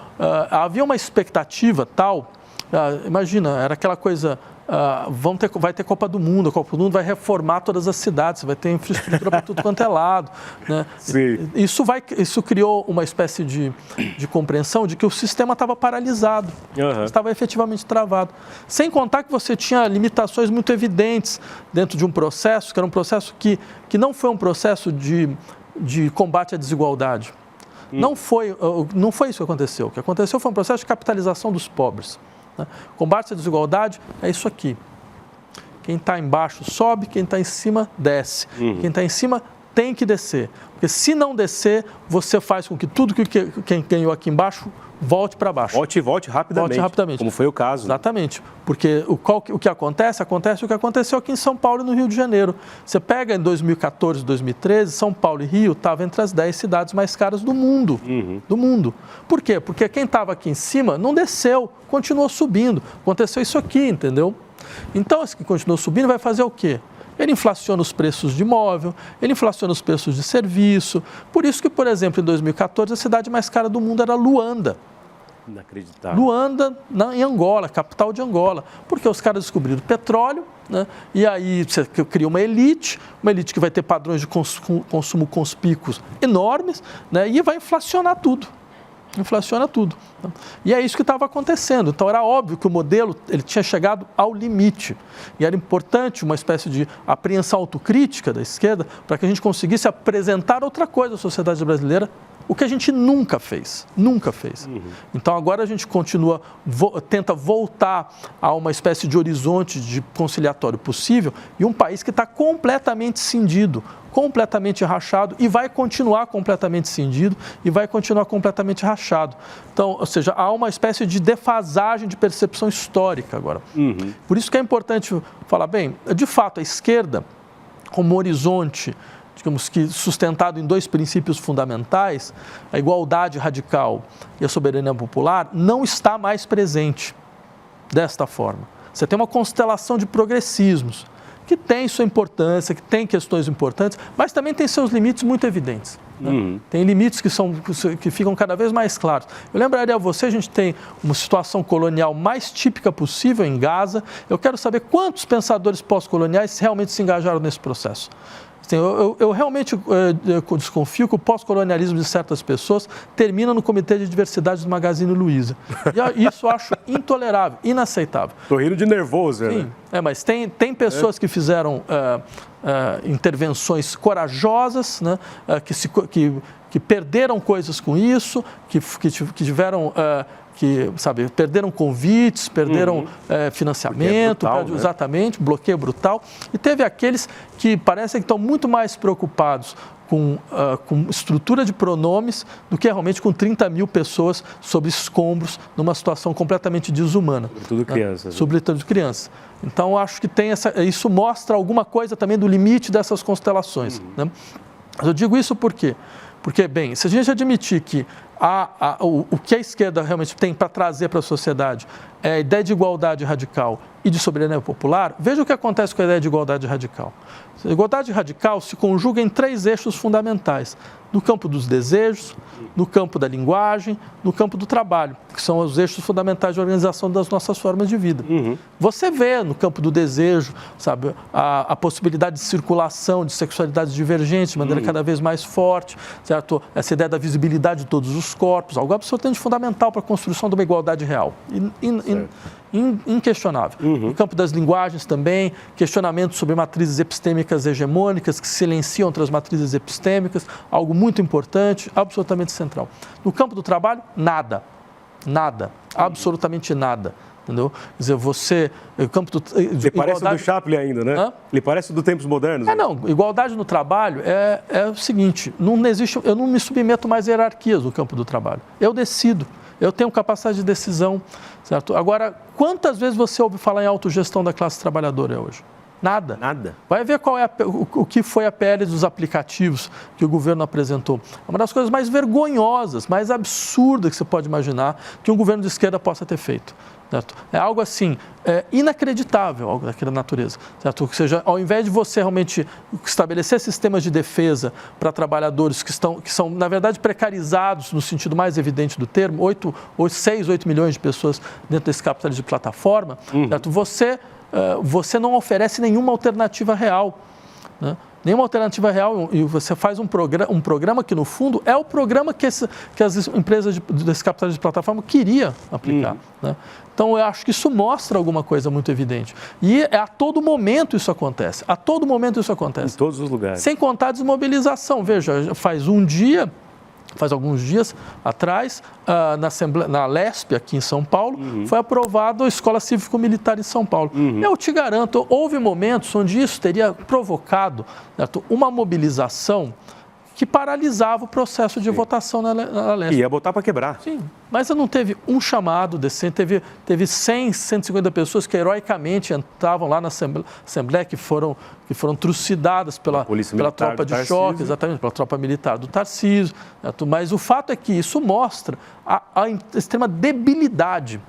havia uma expectativa tal, imagina, era aquela coisa, vai ter Copa do Mundo, a Copa do Mundo vai reformar todas as cidades, vai ter infraestrutura para tudo quanto é lado. Né? Sim. Isso criou uma espécie de compreensão de que o sistema estava paralisado, estava efetivamente travado. Sem contar que você tinha limitações muito evidentes dentro de um processo, que era um processo que não foi um processo de combate à desigualdade. Não foi isso que aconteceu. O que aconteceu foi um processo de capitalização dos pobres. Né? Combate à desigualdade é isso aqui. Quem está embaixo sobe, quem está em cima desce. Quem está em cima tem que descer. Porque se não descer, você faz com que tudo que quem ganhou aqui embaixo volte para baixo. Volte rapidamente. Como foi o caso. Exatamente. Porque o que acontece o que aconteceu aqui em São Paulo e no Rio de Janeiro. Você pega em 2014, 2013, São Paulo e Rio estavam entre as 10 cidades mais caras do mundo. Do mundo. Por quê? Porque quem estava aqui em cima não desceu, continuou subindo. Aconteceu isso aqui, entendeu? Então, esse que continuou subindo vai fazer o quê? Ele inflaciona os preços de imóvel, ele inflaciona os preços de serviço. Por isso que, por exemplo, em 2014, a cidade mais cara do mundo era Luanda. Inacreditável. Luanda, em Angola, capital de Angola. Porque os caras descobriram petróleo, né? E aí você cria uma elite que vai ter padrões de consumo conspícuos enormes, né? E vai inflacionar tudo. Inflaciona tudo. E é isso que estava acontecendo. Então, era óbvio que o modelo ele tinha chegado ao limite. E era importante uma espécie de apreensão autocrítica da esquerda para que a gente conseguisse apresentar outra coisa à sociedade brasileira, o que a gente nunca fez. Nunca fez. Então, agora a gente tenta voltar a uma espécie de horizonte de conciliatório possível e um país que está completamente cindido, completamente rachado e vai continuar completamente cindido e vai continuar completamente rachado. Então, ou seja, há uma espécie de defasagem de percepção histórica agora. Por isso que é importante falar, bem, de fato, a esquerda, como horizonte, digamos que sustentado em dois princípios fundamentais, a igualdade radical e a soberania popular, não está mais presente desta forma. Você tem uma constelação de progressismos, que tem sua importância, que tem questões importantes, mas também tem seus limites muito evidentes. Né? Tem limites que ficam cada vez mais claros. Eu lembraria a você, a gente tem uma situação colonial mais típica possível em Gaza. Eu quero saber quantos pensadores pós-coloniais realmente se engajaram nesse processo. Assim, eu realmente desconfio que o pós-colonialismo de certas pessoas termina no Comitê de Diversidade do Magazine Luiza. E isso eu acho intolerável, inaceitável. Estou rindo de nervoso, Sim, né? Mas tem pessoas que fizeram intervenções corajosas, né, que perderam coisas com isso, que tiveram... perderam convites, perderam financiamento, brutal, né? Exatamente, bloqueio brutal. E teve aqueles que parecem que estão muito mais preocupados com estrutura de pronomes do que realmente com 30 mil pessoas sob escombros, numa situação completamente desumana. Sobretudo crianças. Sobretudo crianças. Então, acho que isso mostra alguma coisa também do limite dessas constelações. Né? Mas eu digo isso por quê? Porque, bem, se a gente admitir que o que a esquerda realmente tem para trazer para a sociedade é a ideia de igualdade radical e de soberania popular, veja o que acontece com a ideia de igualdade radical. A igualdade radical se conjuga em 3 eixos fundamentais: no campo dos desejos, no campo da linguagem, no campo do trabalho, que são os eixos fundamentais de organização das nossas formas de vida. Você vê no campo do desejo, sabe, a possibilidade de circulação de sexualidades divergentes de maneira cada vez mais forte, certo? Essa ideia da visibilidade de todos os corpos, algo absolutamente fundamental para a construção de uma igualdade real, inquestionável. No campo das linguagens também, questionamentos sobre matrizes epistêmicas hegemônicas que silenciam outras matrizes epistêmicas, algo muito importante, absolutamente central. No campo do trabalho, nada, absolutamente nada. Entendeu? Quer dizer, você... Ele parece do Chaplin ainda, né? Ele parece do Tempos Modernos. Não, igualdade no trabalho é o seguinte, eu não me submeto mais a hierarquias no campo do trabalho. Eu decido, eu tenho capacidade de decisão, certo? Agora, quantas vezes você ouve falar em autogestão da classe trabalhadora hoje? Nada. Vai ver qual é o que foi a PL dos aplicativos que o governo apresentou. É uma das coisas mais vergonhosas, mais absurdas que você pode imaginar que um governo de esquerda possa ter feito. certo? É algo assim, inacreditável, algo daquela natureza, certo? Ou seja, ao invés de você realmente estabelecer sistemas de defesa para trabalhadores que são, na verdade, precarizados no sentido mais evidente do termo, 6, 8 milhões de pessoas dentro desse capitalismo de plataforma, certo? Você não oferece nenhuma alternativa real, né? Nenhuma alternativa real, e você faz um programa que, no fundo, é o programa que as empresas desse capitalismo de plataforma queriam aplicar, né? Então, eu acho que isso mostra alguma coisa muito evidente. E a todo momento isso acontece, a todo momento isso acontece. Em todos os lugares. Sem contar a desmobilização. Veja, faz alguns dias atrás, na LESP, aqui em São Paulo, foi aprovada a Escola Cívico-Militar em São Paulo. Eu te garanto, houve momentos onde isso teria provocado, certo, uma mobilização que paralisava o processo de votação na LESP. Ia botar para quebrar. Sim, mas não teve um chamado decente, teve 100, 150 pessoas que heroicamente entravam lá na Assembleia, que foram trucidadas pela tropa de choque, exatamente, pela tropa militar do Tarcísio. Mas o fato é que isso mostra a extrema debilidade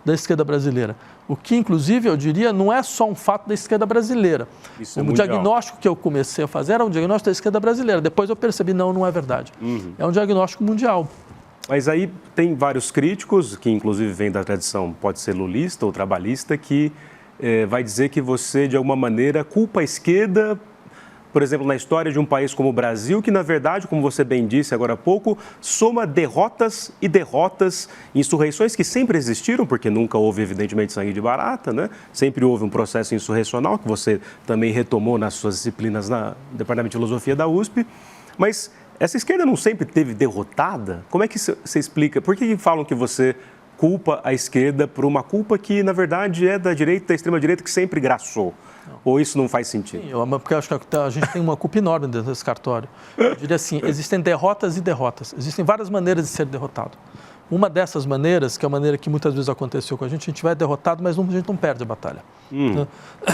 da esquerda brasileira. O que, inclusive, eu diria, não é só um fato da esquerda brasileira. Isso é o diagnóstico que eu comecei a fazer era um diagnóstico da esquerda brasileira. Depois eu percebi, não é verdade. É um diagnóstico mundial. Mas aí tem vários críticos, que inclusive vêm da tradição, pode ser lulista ou trabalhista, que vai dizer que você, de alguma maneira, culpa a esquerda, por exemplo, na história de um país como o Brasil, que, na verdade, como você bem disse agora há pouco, soma derrotas e derrotas, insurreições que sempre existiram, porque nunca houve, evidentemente, sangue de barata, né? Sempre houve um processo insurrecional, que você também retomou nas suas disciplinas no Departamento de Filosofia da USP. Mas essa esquerda não sempre teve derrotada? Como é que você explica? Por que falam que você culpa a esquerda por uma culpa que, na verdade, é da extrema-direita, que sempre graçou? Ou isso não faz sentido? Sim, porque eu acho que a gente tem uma culpa enorme dentro desse cartório. Eu diria assim, existem derrotas e derrotas. Existem várias maneiras de ser derrotado. Uma dessas maneiras, que é a maneira que muitas vezes aconteceu com a gente vai derrotado, mas a gente não perde a batalha.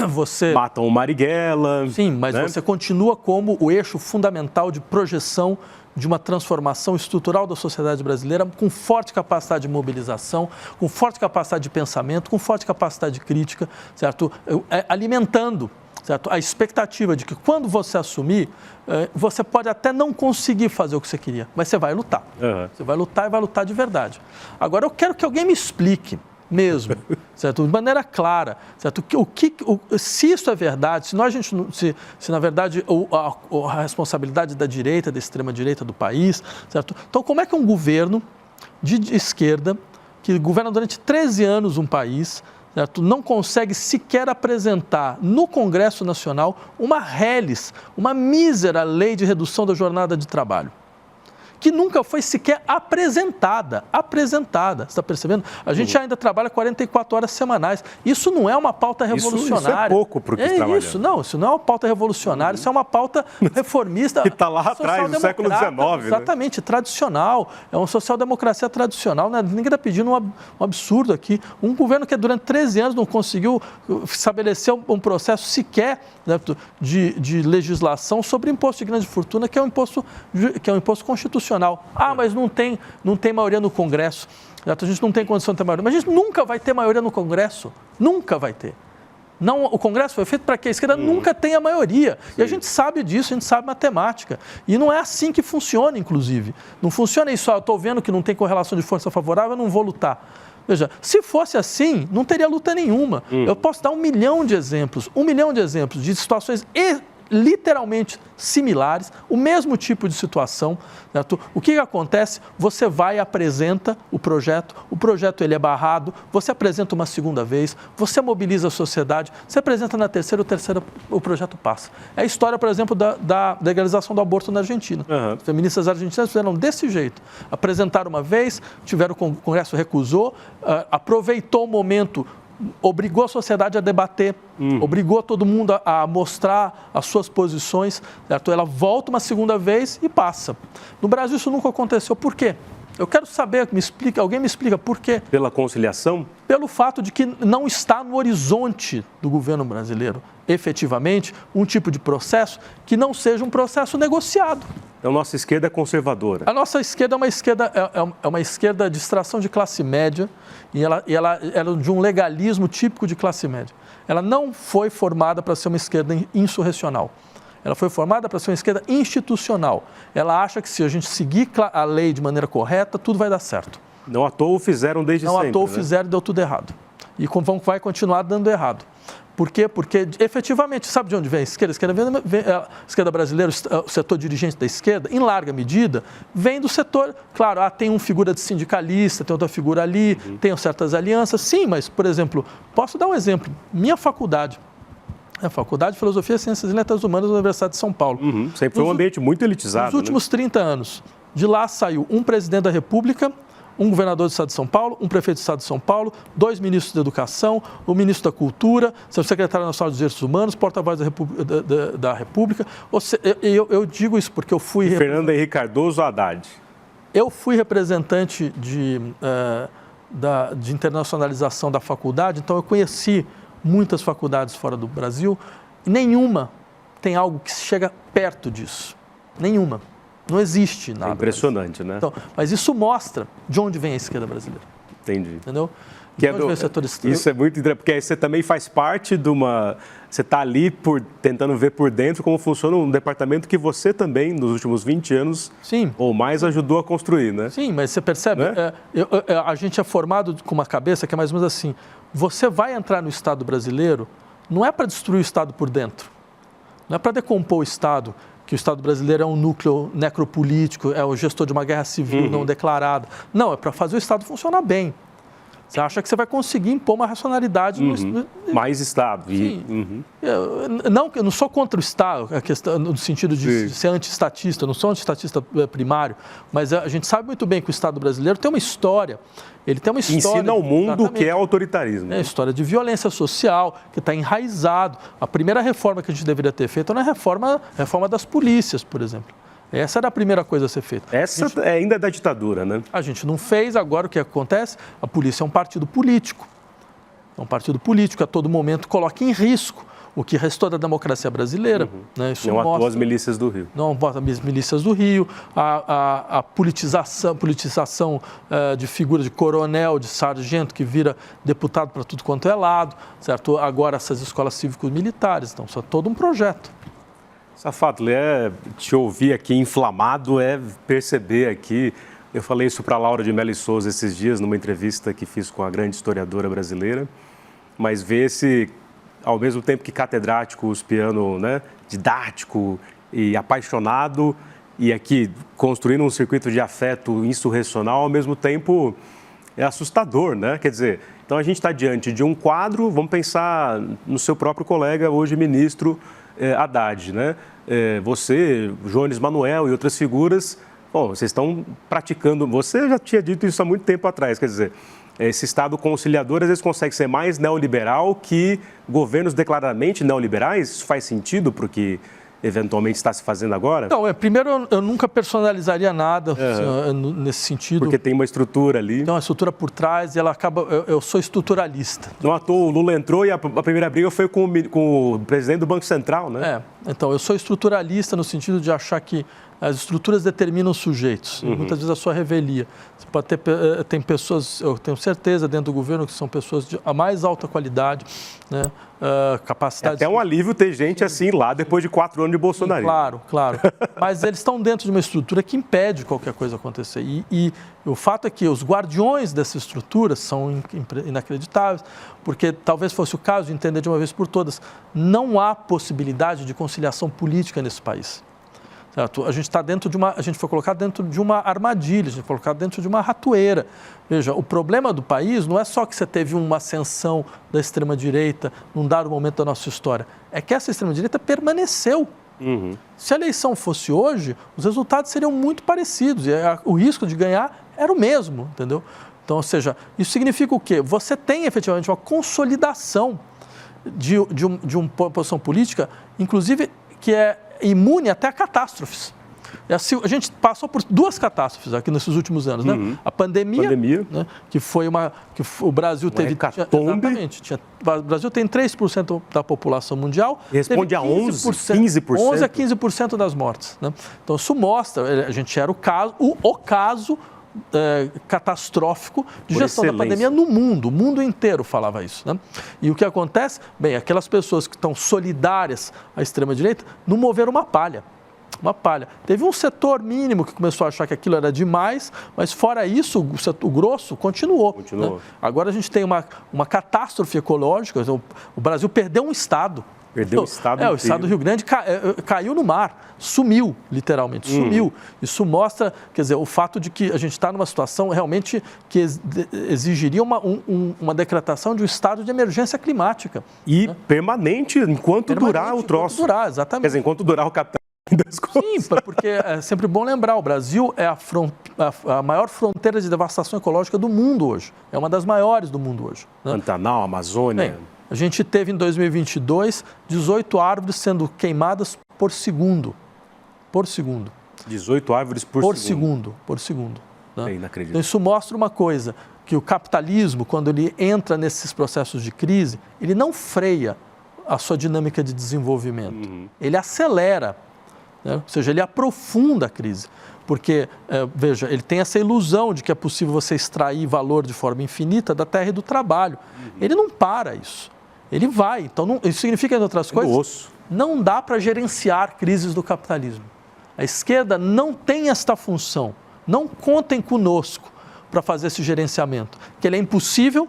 Você matam o Marighella. Sim, mas né? Você continua como o eixo fundamental de projeção de uma transformação estrutural da sociedade brasileira, com forte capacidade de mobilização, com forte capacidade de pensamento, com forte capacidade de crítica, certo? Alimentando, certo, a expectativa de que quando você assumir, você pode até não conseguir fazer o que você queria, mas você vai lutar. Você vai lutar e vai lutar de verdade. Agora, eu quero que alguém me explique mesmo, certo? De maneira clara, certo? Se isso é verdade, se na verdade a responsabilidade da direita, da extrema-direita do país, certo? Então, como é que um governo de esquerda, que governa durante 13 anos um país, certo, não consegue sequer apresentar no Congresso Nacional uma reles, uma mísera lei de redução da jornada de trabalho, que nunca foi sequer apresentada, você está percebendo? A gente ainda trabalha 44 horas semanais, isso não é uma pauta revolucionária. Isso é pouco para o que trabalha. Isso não é uma pauta revolucionária, isso é uma pauta reformista. Que está lá atrás, no século XIX. Exatamente, né? Tradicional, é uma social-democracia tradicional, né? Ninguém está pedindo um absurdo aqui. Um governo que durante 13 anos não conseguiu estabelecer um processo sequer, né, de legislação sobre imposto de grande fortuna, que é um imposto constitucional. Mas não tem maioria no Congresso. A gente não tem condição de ter maioria. Mas a gente nunca vai ter maioria no Congresso. Nunca vai ter. Não, o Congresso foi feito para que a esquerda nunca tenha maioria. Sim. E a gente sabe disso, a gente sabe matemática. E não é assim que funciona, inclusive. Não funciona isso, eu estou vendo que não tem correlação de força favorável, eu não vou lutar. Veja, se fosse assim, não teria luta nenhuma. Eu posso dar 1 milhão de exemplos de situações literalmente similares, o mesmo tipo de situação, certo? O que acontece? Você vai e apresenta o projeto ele é barrado, você apresenta uma segunda vez, você mobiliza a sociedade, você apresenta na terceira, o projeto passa. É a história, por exemplo, da legalização do aborto na Argentina. As feministas argentinas fizeram desse jeito. Apresentaram uma vez, o Congresso recusou, aproveitou o momento, obrigou a sociedade a debater, obrigou todo mundo a mostrar as suas posições, certo? Ela volta uma segunda vez e passa. No Brasil isso nunca aconteceu. Por quê? Eu quero saber, alguém me explica por quê? Pela conciliação? Pelo fato de que não está no horizonte do governo brasileiro, efetivamente, um tipo de processo que não seja um processo negociado. Então, nossa esquerda é conservadora. A nossa esquerda é uma esquerda de extração de classe média e ela é de um legalismo típico de classe média. Ela não foi formada para ser uma esquerda insurrecional. Ela foi formada para ser uma esquerda institucional. Ela acha que se a gente seguir a lei de maneira correta, tudo vai dar certo. Não à toa fizeram desde sempre. Não à toa fizeram e deu tudo errado. E vai continuar dando errado. Por quê? Porque, efetivamente, sabe de onde vem a esquerda? A esquerda brasileira, o setor dirigente da esquerda, em larga medida, vem do setor... Claro, tem uma figura de sindicalista, tem outra figura ali, tem certas alianças. Sim, mas, por exemplo, posso dar um exemplo. Minha faculdade... A Faculdade de Filosofia, Ciências e Letras Humanas da Universidade de São Paulo. Sempre foi um ambiente muito elitizado. Nos últimos 30 anos, de lá saiu um presidente da República, um governador do Estado de São Paulo, um prefeito do Estado de São Paulo, 2 ministros da Educação, o ministro da Cultura, o secretário nacional dos Direitos Humanos, porta-voz da República. Eu digo isso porque eu fui... Fernando Henrique Cardoso Haddad. Eu fui representante de internacionalização da faculdade, então eu conheci muitas faculdades fora do Brasil, e nenhuma tem algo que chega perto disso. Nenhuma. Não existe nada. É impressionante, né? Então, mas isso mostra de onde vem a esquerda brasileira. Entendi. Entendeu? Isso é muito interessante, porque aí você também faz parte de uma... Você está ali tentando ver por dentro como funciona um departamento que você também, nos últimos 20 anos, ou mais, ajudou a construir, né? Sim, mas você percebe, né? A gente é formado com uma cabeça que é mais ou menos assim, você vai entrar no Estado brasileiro, não é para destruir o Estado por dentro, não é para decompor o Estado, que o Estado brasileiro é um núcleo necropolítico, é o gestor de uma guerra civil não declarada. Não, é para fazer o Estado funcionar bem. Você acha que você vai conseguir impor uma racionalidade no... Mais Estado. Sim. Eu não sou contra o Estado, a questão, no sentido de ser anti-estatista, eu não sou anti-estatista primário, mas a gente sabe muito bem que o Estado brasileiro tem uma história. Ele tem uma história... Ensina ao mundo o que é autoritarismo. É a história de violência social, que está enraizado. A primeira reforma que a gente deveria ter feito era a reforma das polícias, por exemplo. Essa era a primeira coisa a ser feita. Essa é ainda da ditadura, né? A gente não fez, agora o que acontece? A polícia é um partido político. É um partido político que a todo momento coloca em risco o que restou da democracia brasileira. Né? Isso não atuam as milícias do Rio. Não as milícias do Rio, a politização de figura de coronel, de sargento, que vira deputado para tudo quanto é lado, certo? Agora essas escolas cívico-militares, então isso é todo um projeto. Safato, te ouvir aqui inflamado perceber aqui, eu falei isso para a Laura de Mello Souza esses dias, numa entrevista que fiz com a grande historiadora brasileira, mas ver esse, ao mesmo tempo que catedrático, uspiano, né, didático e apaixonado, e aqui construindo um circuito de afeto insurrecional, ao mesmo tempo é assustador, né? Quer dizer, então a gente está diante de um quadro, vamos pensar no seu próprio colega, hoje ministro Haddad, né? Você, Jones Manuel e outras figuras, bom, vocês estão praticando, você já tinha dito isso há muito tempo atrás, quer dizer, esse Estado conciliador às vezes consegue ser mais neoliberal que governos declaradamente neoliberais, isso faz sentido para o que eventualmente está se fazendo agora? Não, primeiro eu nunca personalizaria nada nesse sentido. Porque tem uma estrutura ali. Tem uma estrutura por trás e ela acaba... Eu sou estruturalista. Não à toa, o Lula entrou e a primeira briga foi com o presidente do Banco Central, né? Então eu sou estruturalista no sentido de achar que as estruturas determinam os sujeitos, e muitas vezes a sua revelia. Você pode ter, tem pessoas, eu tenho certeza, dentro do governo, que são pessoas de a mais alta qualidade, né? Capacidade... É até um alívio ter gente assim lá depois de 4 anos de bolsonarismo. Claro. Mas eles estão dentro de uma estrutura que impede qualquer coisa acontecer. E o fato é que os guardiões dessa estrutura são inacreditáveis, porque talvez fosse o caso de entender de uma vez por todas, não há possibilidade de conciliação política nesse país. Certo? A gente foi colocado dentro de uma armadilha, a gente foi colocado dentro de uma ratoeira. Veja, o problema do país não é só que você teve uma ascensão da extrema-direita num dado momento da nossa história, é que essa extrema-direita permaneceu. Se a eleição fosse hoje, os resultados seriam muito parecidos e o risco de ganhar era o mesmo, entendeu? Então, ou seja, isso significa o quê? Você tem efetivamente uma consolidação de uma posição política, inclusive que é imune até a catástrofes. A gente passou por duas catástrofes aqui nesses últimos anos, né? A pandemia. Né? Que foi o Brasil teve... Exatamente. O Brasil tem 3% da população mundial. E responde a 15%. 11 a 15% das mortes. Né? Então, isso mostra, a gente era o caso catastrófico de gestão da pandemia no mundo. O mundo inteiro falava isso. Né? E o que acontece? Bem, aquelas pessoas que estão solidárias à extrema-direita não moveram uma palha. Uma palha. Teve um setor mínimo que começou a achar que aquilo era demais, mas fora isso, o grosso continuou. Né? Agora a gente tem uma catástrofe ecológica, o Brasil perdeu um estado. Perdeu o estado inteiro. O estado do Rio Grande caiu no mar, sumiu, literalmente, sumiu. Isso mostra, quer dizer, o fato de que a gente está numa situação realmente que exigiria uma decretação de um estado de emergência climática. E permanente, enquanto durar o troço. Enquanto durar, exatamente. Quer dizer, enquanto durar o catálogo das coisas. Sim, porque é sempre bom lembrar, o Brasil é a maior fronteira de devastação ecológica do mundo hoje. É uma das maiores do mundo hoje. Né? Pantanal, Amazônia... Bem, a gente teve em 2022 18 árvores sendo queimadas por segundo. Por segundo. 18 árvores por segundo. Por segundo. Né? É inacreditável. Então, isso mostra uma coisa, que o capitalismo, quando ele entra nesses processos de crise, ele não freia a sua dinâmica de desenvolvimento. Ele acelera, né? Ou seja, ele aprofunda a crise. Porque, veja, ele tem essa ilusão de que é possível você extrair valor de forma infinita da terra e do trabalho. Ele não para isso. Ele vai. Então, isso significa, entre outras coisas, não dá para gerenciar crises do capitalismo. A esquerda não tem esta função. Não contem conosco para fazer esse gerenciamento. Que ele é impossível,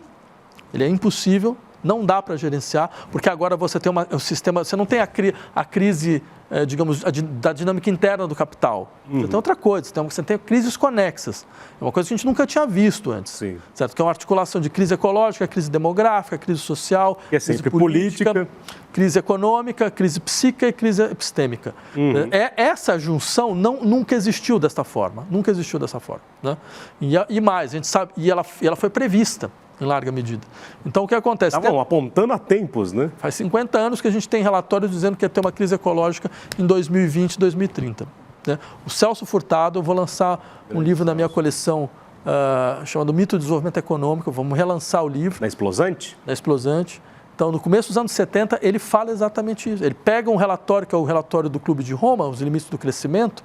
não dá para gerenciar, porque agora você tem um sistema, você não tem a crise, digamos, da dinâmica interna do capital. Você tem outra coisa, você tem crises conexas. É uma coisa que a gente nunca tinha visto antes. Sim. Certo? Que é uma articulação de crise ecológica, crise demográfica, crise social, que é sempre política, crise econômica, crise psíquica e crise epistêmica. Essa junção nunca existiu desta forma. Nunca existiu dessa forma. Né? E mais, a gente sabe, e ela foi prevista. Em larga medida. Então, o que acontece? Estavam apontando há tempos, né? Faz 50 anos que a gente tem relatórios dizendo que ia ter uma crise ecológica em 2020 e 2030. Né? O Celso Furtado, eu vou lançar um livro na minha coleção chamado Mito do Desenvolvimento Econômico, vamos relançar o livro. Na Explosante? Na Explosante. Então, no começo dos anos 70, ele fala exatamente isso. Ele pega um relatório, que é o relatório do Clube de Roma, Os Limites do Crescimento,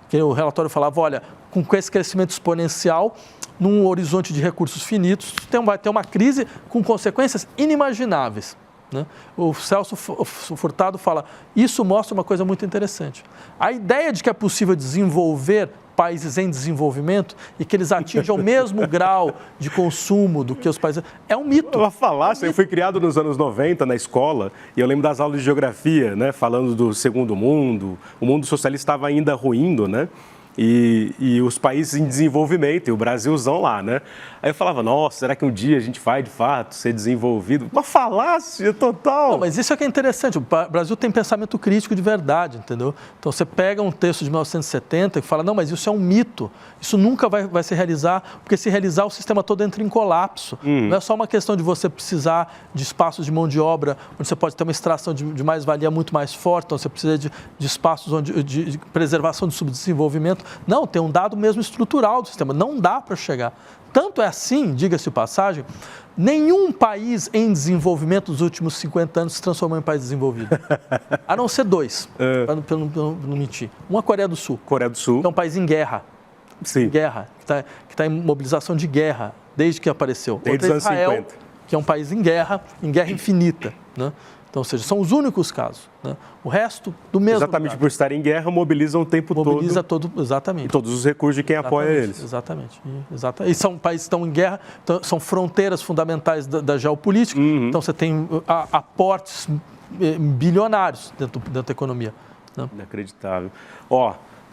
que o relatório falava, olha, com esse crescimento exponencial, num horizonte de recursos finitos, vai ter uma crise com consequências inimagináveis. Né? O Celso Furtado fala, isso mostra uma coisa muito interessante. A ideia de que é possível desenvolver países em desenvolvimento e que eles atinjam o mesmo grau de consumo do que os países... É um mito. Uma falácia. Eu fui criado nos anos 90 na escola e eu lembro das aulas de geografia, né, falando do segundo mundo. O mundo socialista estava ainda ruindo, né? E os países em desenvolvimento, e o Brasilzão lá, né? Aí eu falava, nossa, será que um dia a gente vai, de fato, ser desenvolvido? Uma falácia total! Não, mas isso é que é interessante, o Brasil tem pensamento crítico de verdade, entendeu? Então, você pega um texto de 1970 e fala, não, mas isso é um mito, isso nunca vai se realizar, porque se realizar, o sistema todo entra em colapso. Não é só uma questão de você precisar de espaços de mão de obra, onde você pode ter uma extração de mais-valia muito mais forte, então você precisa de espaços de preservação de subdesenvolvimento. Não, tem um dado mesmo estrutural do sistema, não dá para chegar. Tanto é assim, diga-se de passagem, nenhum país em desenvolvimento nos últimos 50 anos se transformou em país desenvolvido. A não ser dois, para não mentir. Um é a Coreia do Sul. Coreia do Sul. Que é um país em guerra. Sim. Guerra, que tá em mobilização de guerra, desde que apareceu. Desde os anos Israel, 50. Que é um país em guerra infinita, né? Então, ou seja, são os únicos casos. Né? O resto, do mesmo Exatamente lugar. Por estar em guerra, mobilizam o tempo todo. Exatamente. E todos os recursos de quem apoia eles. Exatamente. E são países que estão em guerra, então, são fronteiras fundamentais da geopolítica. Então, você tem aportes bilionários dentro da economia. Né? Inacreditável.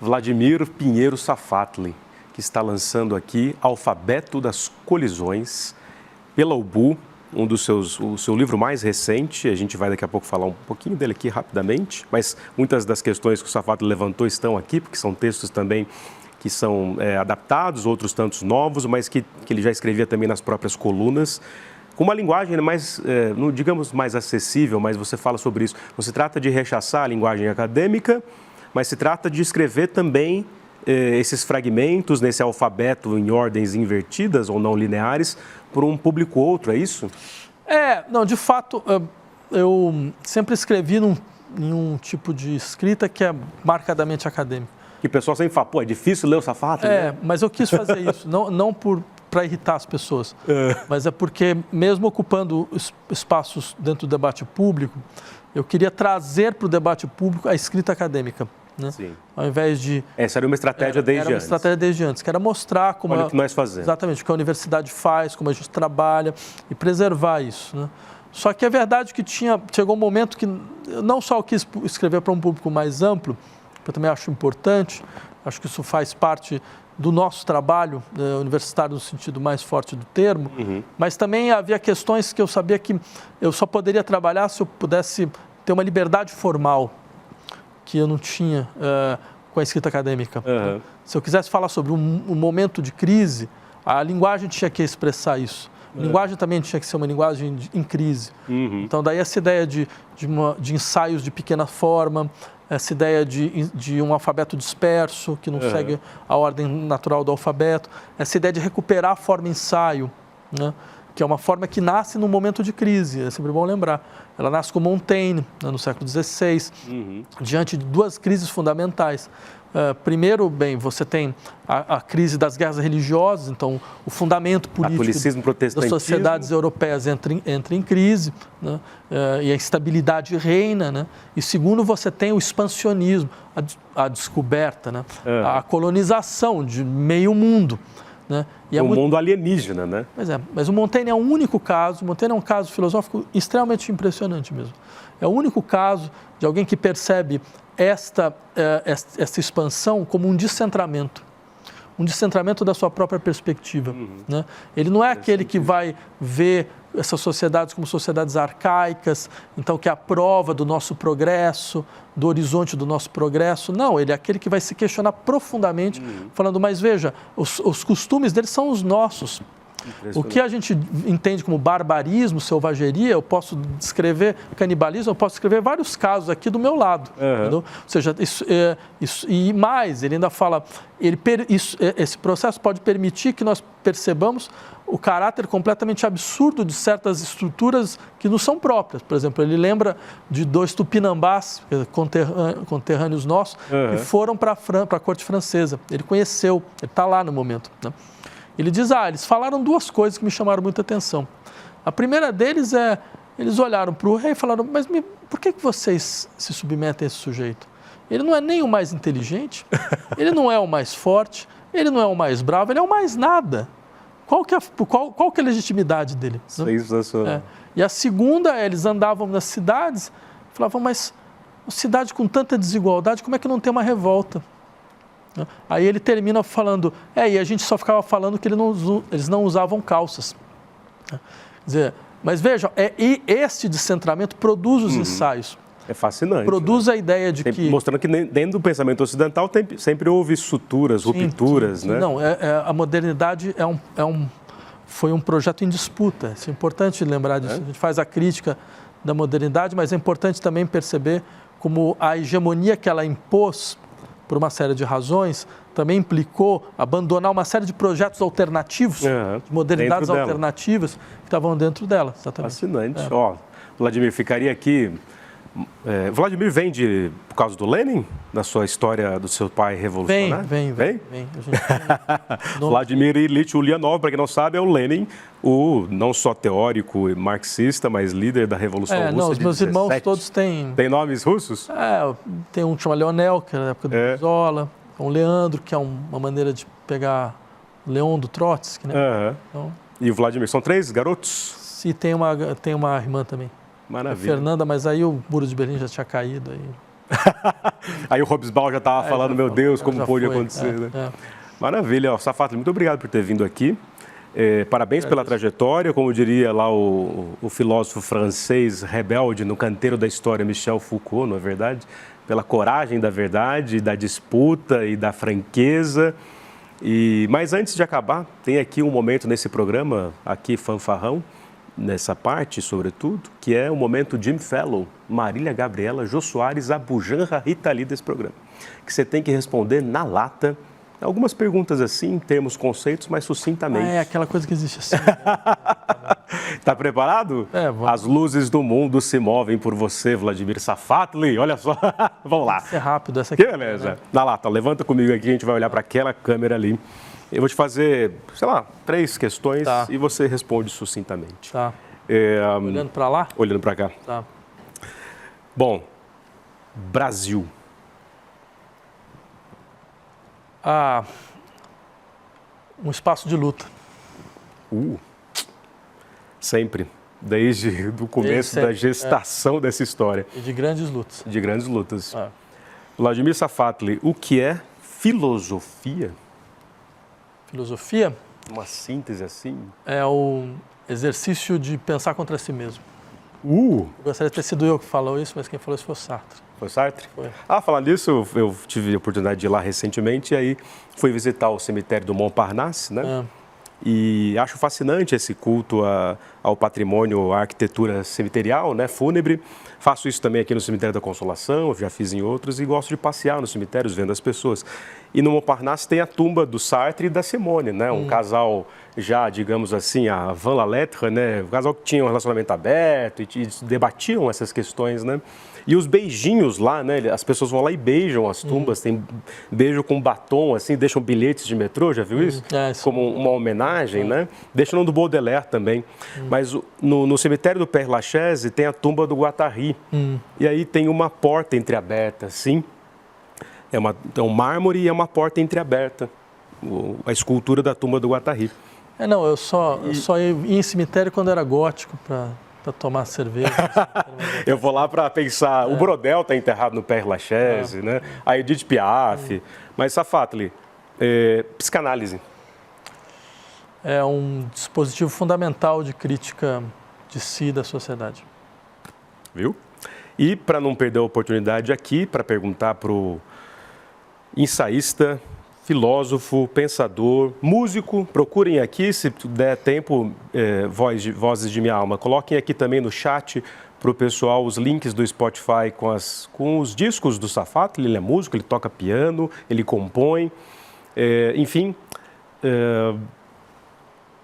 Vladimir Pinheiro Safatli, que está lançando aqui Alfabeto das Colisões, pela UBU, o seu livro mais recente. A gente vai daqui a pouco falar um pouquinho dele aqui rapidamente, mas muitas das questões que o Safatli levantou estão aqui, porque são textos também que são adaptados, outros tantos novos, mas que ele já escrevia também nas próprias colunas, com uma linguagem mais, digamos, mais acessível, mas você fala sobre isso. Você trata de rechaçar a linguagem acadêmica, mas se trata de escrever também esses fragmentos nesse alfabeto em ordens invertidas ou não lineares por um público outro, é isso? Não, de fato, eu sempre escrevi em um tipo de escrita que é marcadamente acadêmico. Que o pessoal sempre fala, pô, é difícil ler o Safatli, né? Mas eu quis fazer isso, não para irritar as pessoas, mas é porque, mesmo ocupando espaços dentro do debate público, eu queria trazer para o debate público a escrita acadêmica. Né? Sim. Ao invés de... Essa era uma estratégia desde antes. Era uma estratégia desde antes, que era mostrar como... Olha o que nós fazemos. Exatamente, o que a universidade faz, como a gente trabalha e preservar isso. Né? Só que é verdade que chegou um momento que não só eu quis escrever para um público mais amplo, que eu também acho importante, acho que isso faz parte do nosso trabalho universitário no sentido mais forte do termo, mas também havia questões que eu sabia que eu só poderia trabalhar se eu pudesse ter uma liberdade formal que eu não tinha com a escrita acadêmica. Se eu quisesse falar sobre um momento de crise, a linguagem tinha que expressar isso. A linguagem também tinha que ser uma linguagem em crise. Então, daí essa ideia de ensaios de pequena forma, essa ideia de um alfabeto disperso, que não segue a ordem natural do alfabeto, essa ideia de recuperar a forma ensaio, né? Que é uma forma que nasce num momento de crise, é sempre bom lembrar. Ela nasce com Montaigne, né, no século XVI, diante de duas crises fundamentais. Primeiro, você tem a crise das guerras religiosas, então o fundamento político das sociedades europeias entra em crise, né? E a instabilidade reina. Né? E segundo, você tem o expansionismo, a descoberta, né? A colonização de meio mundo. Né? E mundo alienígena, né? Mas o Montaigne é o único caso, Montaigne é um caso filosófico extremamente impressionante mesmo. É o único caso de alguém que percebe esta expansão como um descentramento da sua própria perspectiva. Né? Ele não é aquele que vai ver essas sociedades como sociedades arcaicas, então que é a prova do nosso progresso, do horizonte do nosso progresso. Não, ele é aquele que vai se questionar profundamente, falando, mas veja, os costumes deles são os nossos. O que a gente entende como barbarismo, selvageria, eu posso descrever canibalismo, eu posso descrever vários casos aqui do meu lado. Ou seja, e mais, ele ainda fala, esse processo pode permitir que nós percebamos o caráter completamente absurdo de certas estruturas que não são próprias. Por exemplo, ele lembra de dois tupinambás, conterrâneos nossos, que foram para a corte francesa. Ele conheceu, ele está lá no momento, né? Ele diz, eles falaram duas coisas que me chamaram muita atenção. A primeira deles eles olharam para o rei e falaram, mas por que vocês se submetem a esse sujeito? Ele não é nem o mais inteligente, ele não é o mais forte, ele não é o mais bravo, ele é o mais nada. Qual que é a legitimidade dele? Isso é sensacional. E a segunda, eles andavam nas cidades, falavam, mas uma cidade com tanta desigualdade, como é que não tem uma revolta? Aí ele termina falando, e a gente só ficava falando que eles não usavam calças. Quer dizer, mas vejam, este descentramento produz os ensaios. É fascinante. Produz a ideia de que... Mostrando que dentro do pensamento ocidental sempre houve suturas, rupturas, né? Não, a modernidade foi um projeto em disputa. Isso é importante lembrar disso. A gente faz a crítica da modernidade, mas é importante também perceber como a hegemonia que ela impôs, por uma série de razões, também implicou abandonar uma série de projetos alternativos, de modernidades alternativas que estavam dentro dela. Exatamente. Fascinante. Vladimir, ficaria aqui... Vladimir vem por causa do Lenin, da sua história do seu pai revolucionário? Vem. Vladimir Ilyich Ulyanov, para quem não sabe, é o Lenin, o não só teórico e marxista, mas líder da Revolução Russa. Não, os meus 17. irmãos todos têm... Tem nomes russos? Tem um que chama Leonel, que é da época do Brizola, um Leandro, que é uma maneira de pegar Leon do Trotsky, né? Então, e o Vladimir, são 3 garotos? E tem uma irmã também. Maravilha. Fernanda, mas aí o muro de Berlim já tinha caído. Aí o Hobsbawm já estava falando, meu Deus, como pôde acontecer. Né? Maravilha. Safatli, muito obrigado por ter vindo aqui. Parabéns pela trajetória, como diria lá o filósofo francês rebelde no canteiro da história, Michel Foucault, não é verdade? Pela coragem da verdade, da disputa e da franqueza. Mas antes de acabar, tem aqui um momento nesse programa, aqui fanfarrão, nessa parte, sobretudo, que é o momento Jim Fellow, Marília Gabriela, Jô Soares, Abujanra, Rita Lee desse programa. Que você tem que responder na lata algumas perguntas assim, em termos, conceitos, mas sucintamente. É aquela coisa que existe assim. Tá preparado? Vamos. As luzes do mundo se movem por você, Vladimir Safatli. Olha só. Vamos lá. Isso é rápido, essa aqui. Que beleza. Na lata, levanta comigo aqui, a gente vai olhar para aquela câmera ali. Eu vou te fazer, sei lá, 3 questões e você responde sucintamente. Tá. Olhando para lá? Olhando para cá. Tá. Bom, Brasil. Um espaço de luta. Sempre. Desde o começo da gestação dessa história. E de grandes lutas. De grandes lutas. Vladimir Safatli, o que é filosofia? Filosofia? Uma síntese assim? É o exercício de pensar contra si mesmo. Eu gostaria de ter sido eu que falou isso, mas quem falou isso foi o Sartre. Foi Sartre? Foi. Falando nisso, eu tive a oportunidade de ir lá recentemente e aí fui visitar o cemitério do Montparnasse, né? E acho fascinante esse culto ao patrimônio, à arquitetura cemiterial, né, fúnebre. Faço isso também aqui no Cemitério da Consolação, já fiz em outros, e gosto de passear nos cemitérios, vendo as pessoas. E no Montparnasse tem a tumba do Sartre e da Simone, né, um casal já, digamos assim, a Van la Lettre, né, um casal que tinha um relacionamento aberto e debatiam essas questões, né. E os beijinhos lá, né, as pessoas vão lá e beijam as tumbas, tem beijo com batom, assim, deixam bilhetes de metrô, já viu isso? Como uma homenagem, né? Deixam no do Baudelaire também. Mas no cemitério do Père Lachaise tem a tumba do Guattari. E aí tem uma porta entreaberta, assim. É um mármore e é uma porta entreaberta. A escultura da tumba do Guattari. Eu só ia em cemitério quando era gótico, para tomar cerveja. Eu vou lá para pensar, o Brodel está enterrado no Père Lachaise, né? A Edith Piaf. Mas, Safatli, psicanálise. É um dispositivo fundamental de crítica de si e da sociedade. Viu? E, para não perder a oportunidade aqui, para perguntar para o ensaísta, filósofo, pensador, músico, procurem aqui, se der tempo, Vozes de Minha Alma. Coloquem aqui também no chat para o pessoal os links do Spotify com os discos do Safatli. Ele é músico, ele toca piano, ele compõe. Enfim,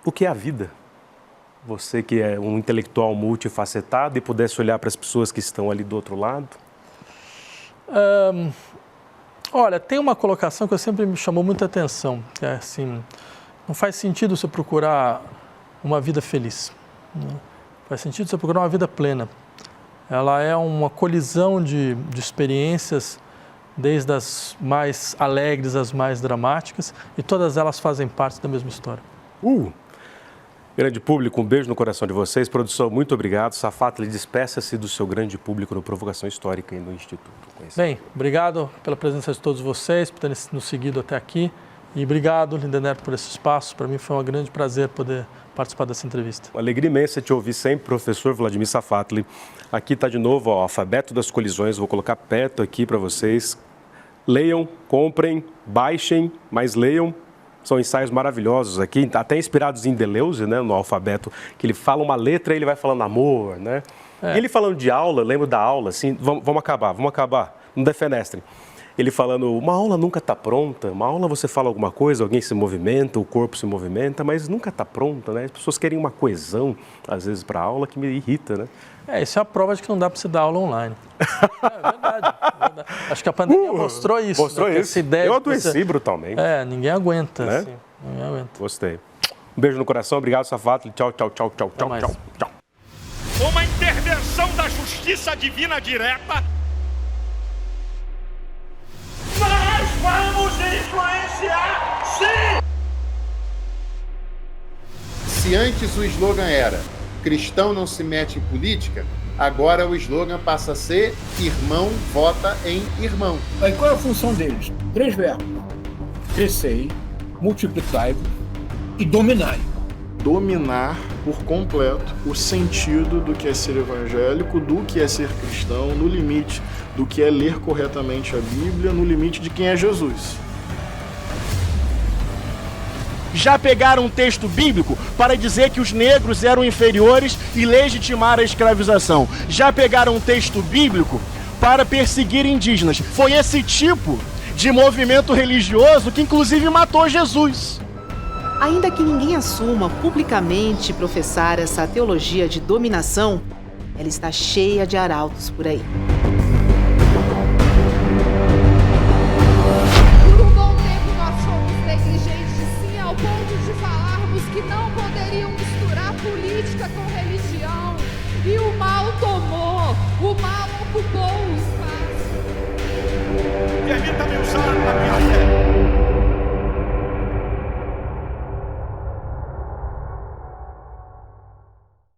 o que é a vida? Você que é um intelectual multifacetado e pudesse olhar para as pessoas que estão ali do outro lado? Olha, tem uma colocação que sempre me chamou muita atenção, que é assim, não faz sentido você procurar uma vida feliz, né? Faz sentido você procurar uma vida plena. Ela é uma colisão de experiências, desde as mais alegres às mais dramáticas, e todas elas fazem parte da mesma história. Grande público, um beijo no coração de vocês. Produção, muito obrigado. Safatli, despeça-se do seu grande público no Provocação Histórica e no Instituto. Bem, obrigado pela presença de todos vocês, por terem nos seguido até aqui. E obrigado, Lindenberg, por esse espaço. Para mim foi um grande prazer poder participar dessa entrevista. Uma alegria imensa te ouvir sempre, professor Vladimir Safatli. Aqui está de novo o Alfabeto das Colisões. Vou colocar perto aqui para vocês. Leiam, comprem, baixem, mas leiam. São ensaios maravilhosos aqui, até inspirados em Deleuze, né, no alfabeto, que ele fala uma letra e ele vai falando amor, né? E ele falando de aula, eu lembro da aula, assim, vamos acabar, não defenestrem. Ele falando, uma aula nunca está pronta, uma aula você fala alguma coisa, alguém se movimenta, o corpo se movimenta, mas nunca está pronta, né? As pessoas querem uma coesão, às vezes, para a aula, que me irrita, né? Isso é a prova de que não dá para você dar aula online. É verdade. Acho que a pandemia mostrou isso. Mostrou isso. Essa ideia eu adoeci brutalmente. Ninguém aguenta. Né? Assim, ninguém aguenta. Gostei. Um beijo no coração, obrigado, Safatli. Tchau. Uma intervenção da justiça divina direta. Nós vamos influenciar, sim! Se antes o slogan era cristão não se mete em política, agora o slogan passa a ser irmão vota em irmão. Aí qual é a função deles? 3 verbos. Crescei, multiplicai-vos e dominai. Dominar por completo o sentido do que é ser evangélico, do que é ser cristão, no limite do que é ler corretamente a Bíblia, no limite de quem é Jesus. Já pegaram um texto bíblico para dizer que os negros eram inferiores e legitimar a escravização. Já pegaram um texto bíblico para perseguir indígenas. Foi esse tipo de movimento religioso que inclusive matou Jesus. Ainda que ninguém assuma publicamente professar essa teologia de dominação, ela está cheia de arautos por aí. Por um bom tempo nós fomos negligentes, sim, ao ponto de falarmos que não poderiam misturar política com religião. E o mal todo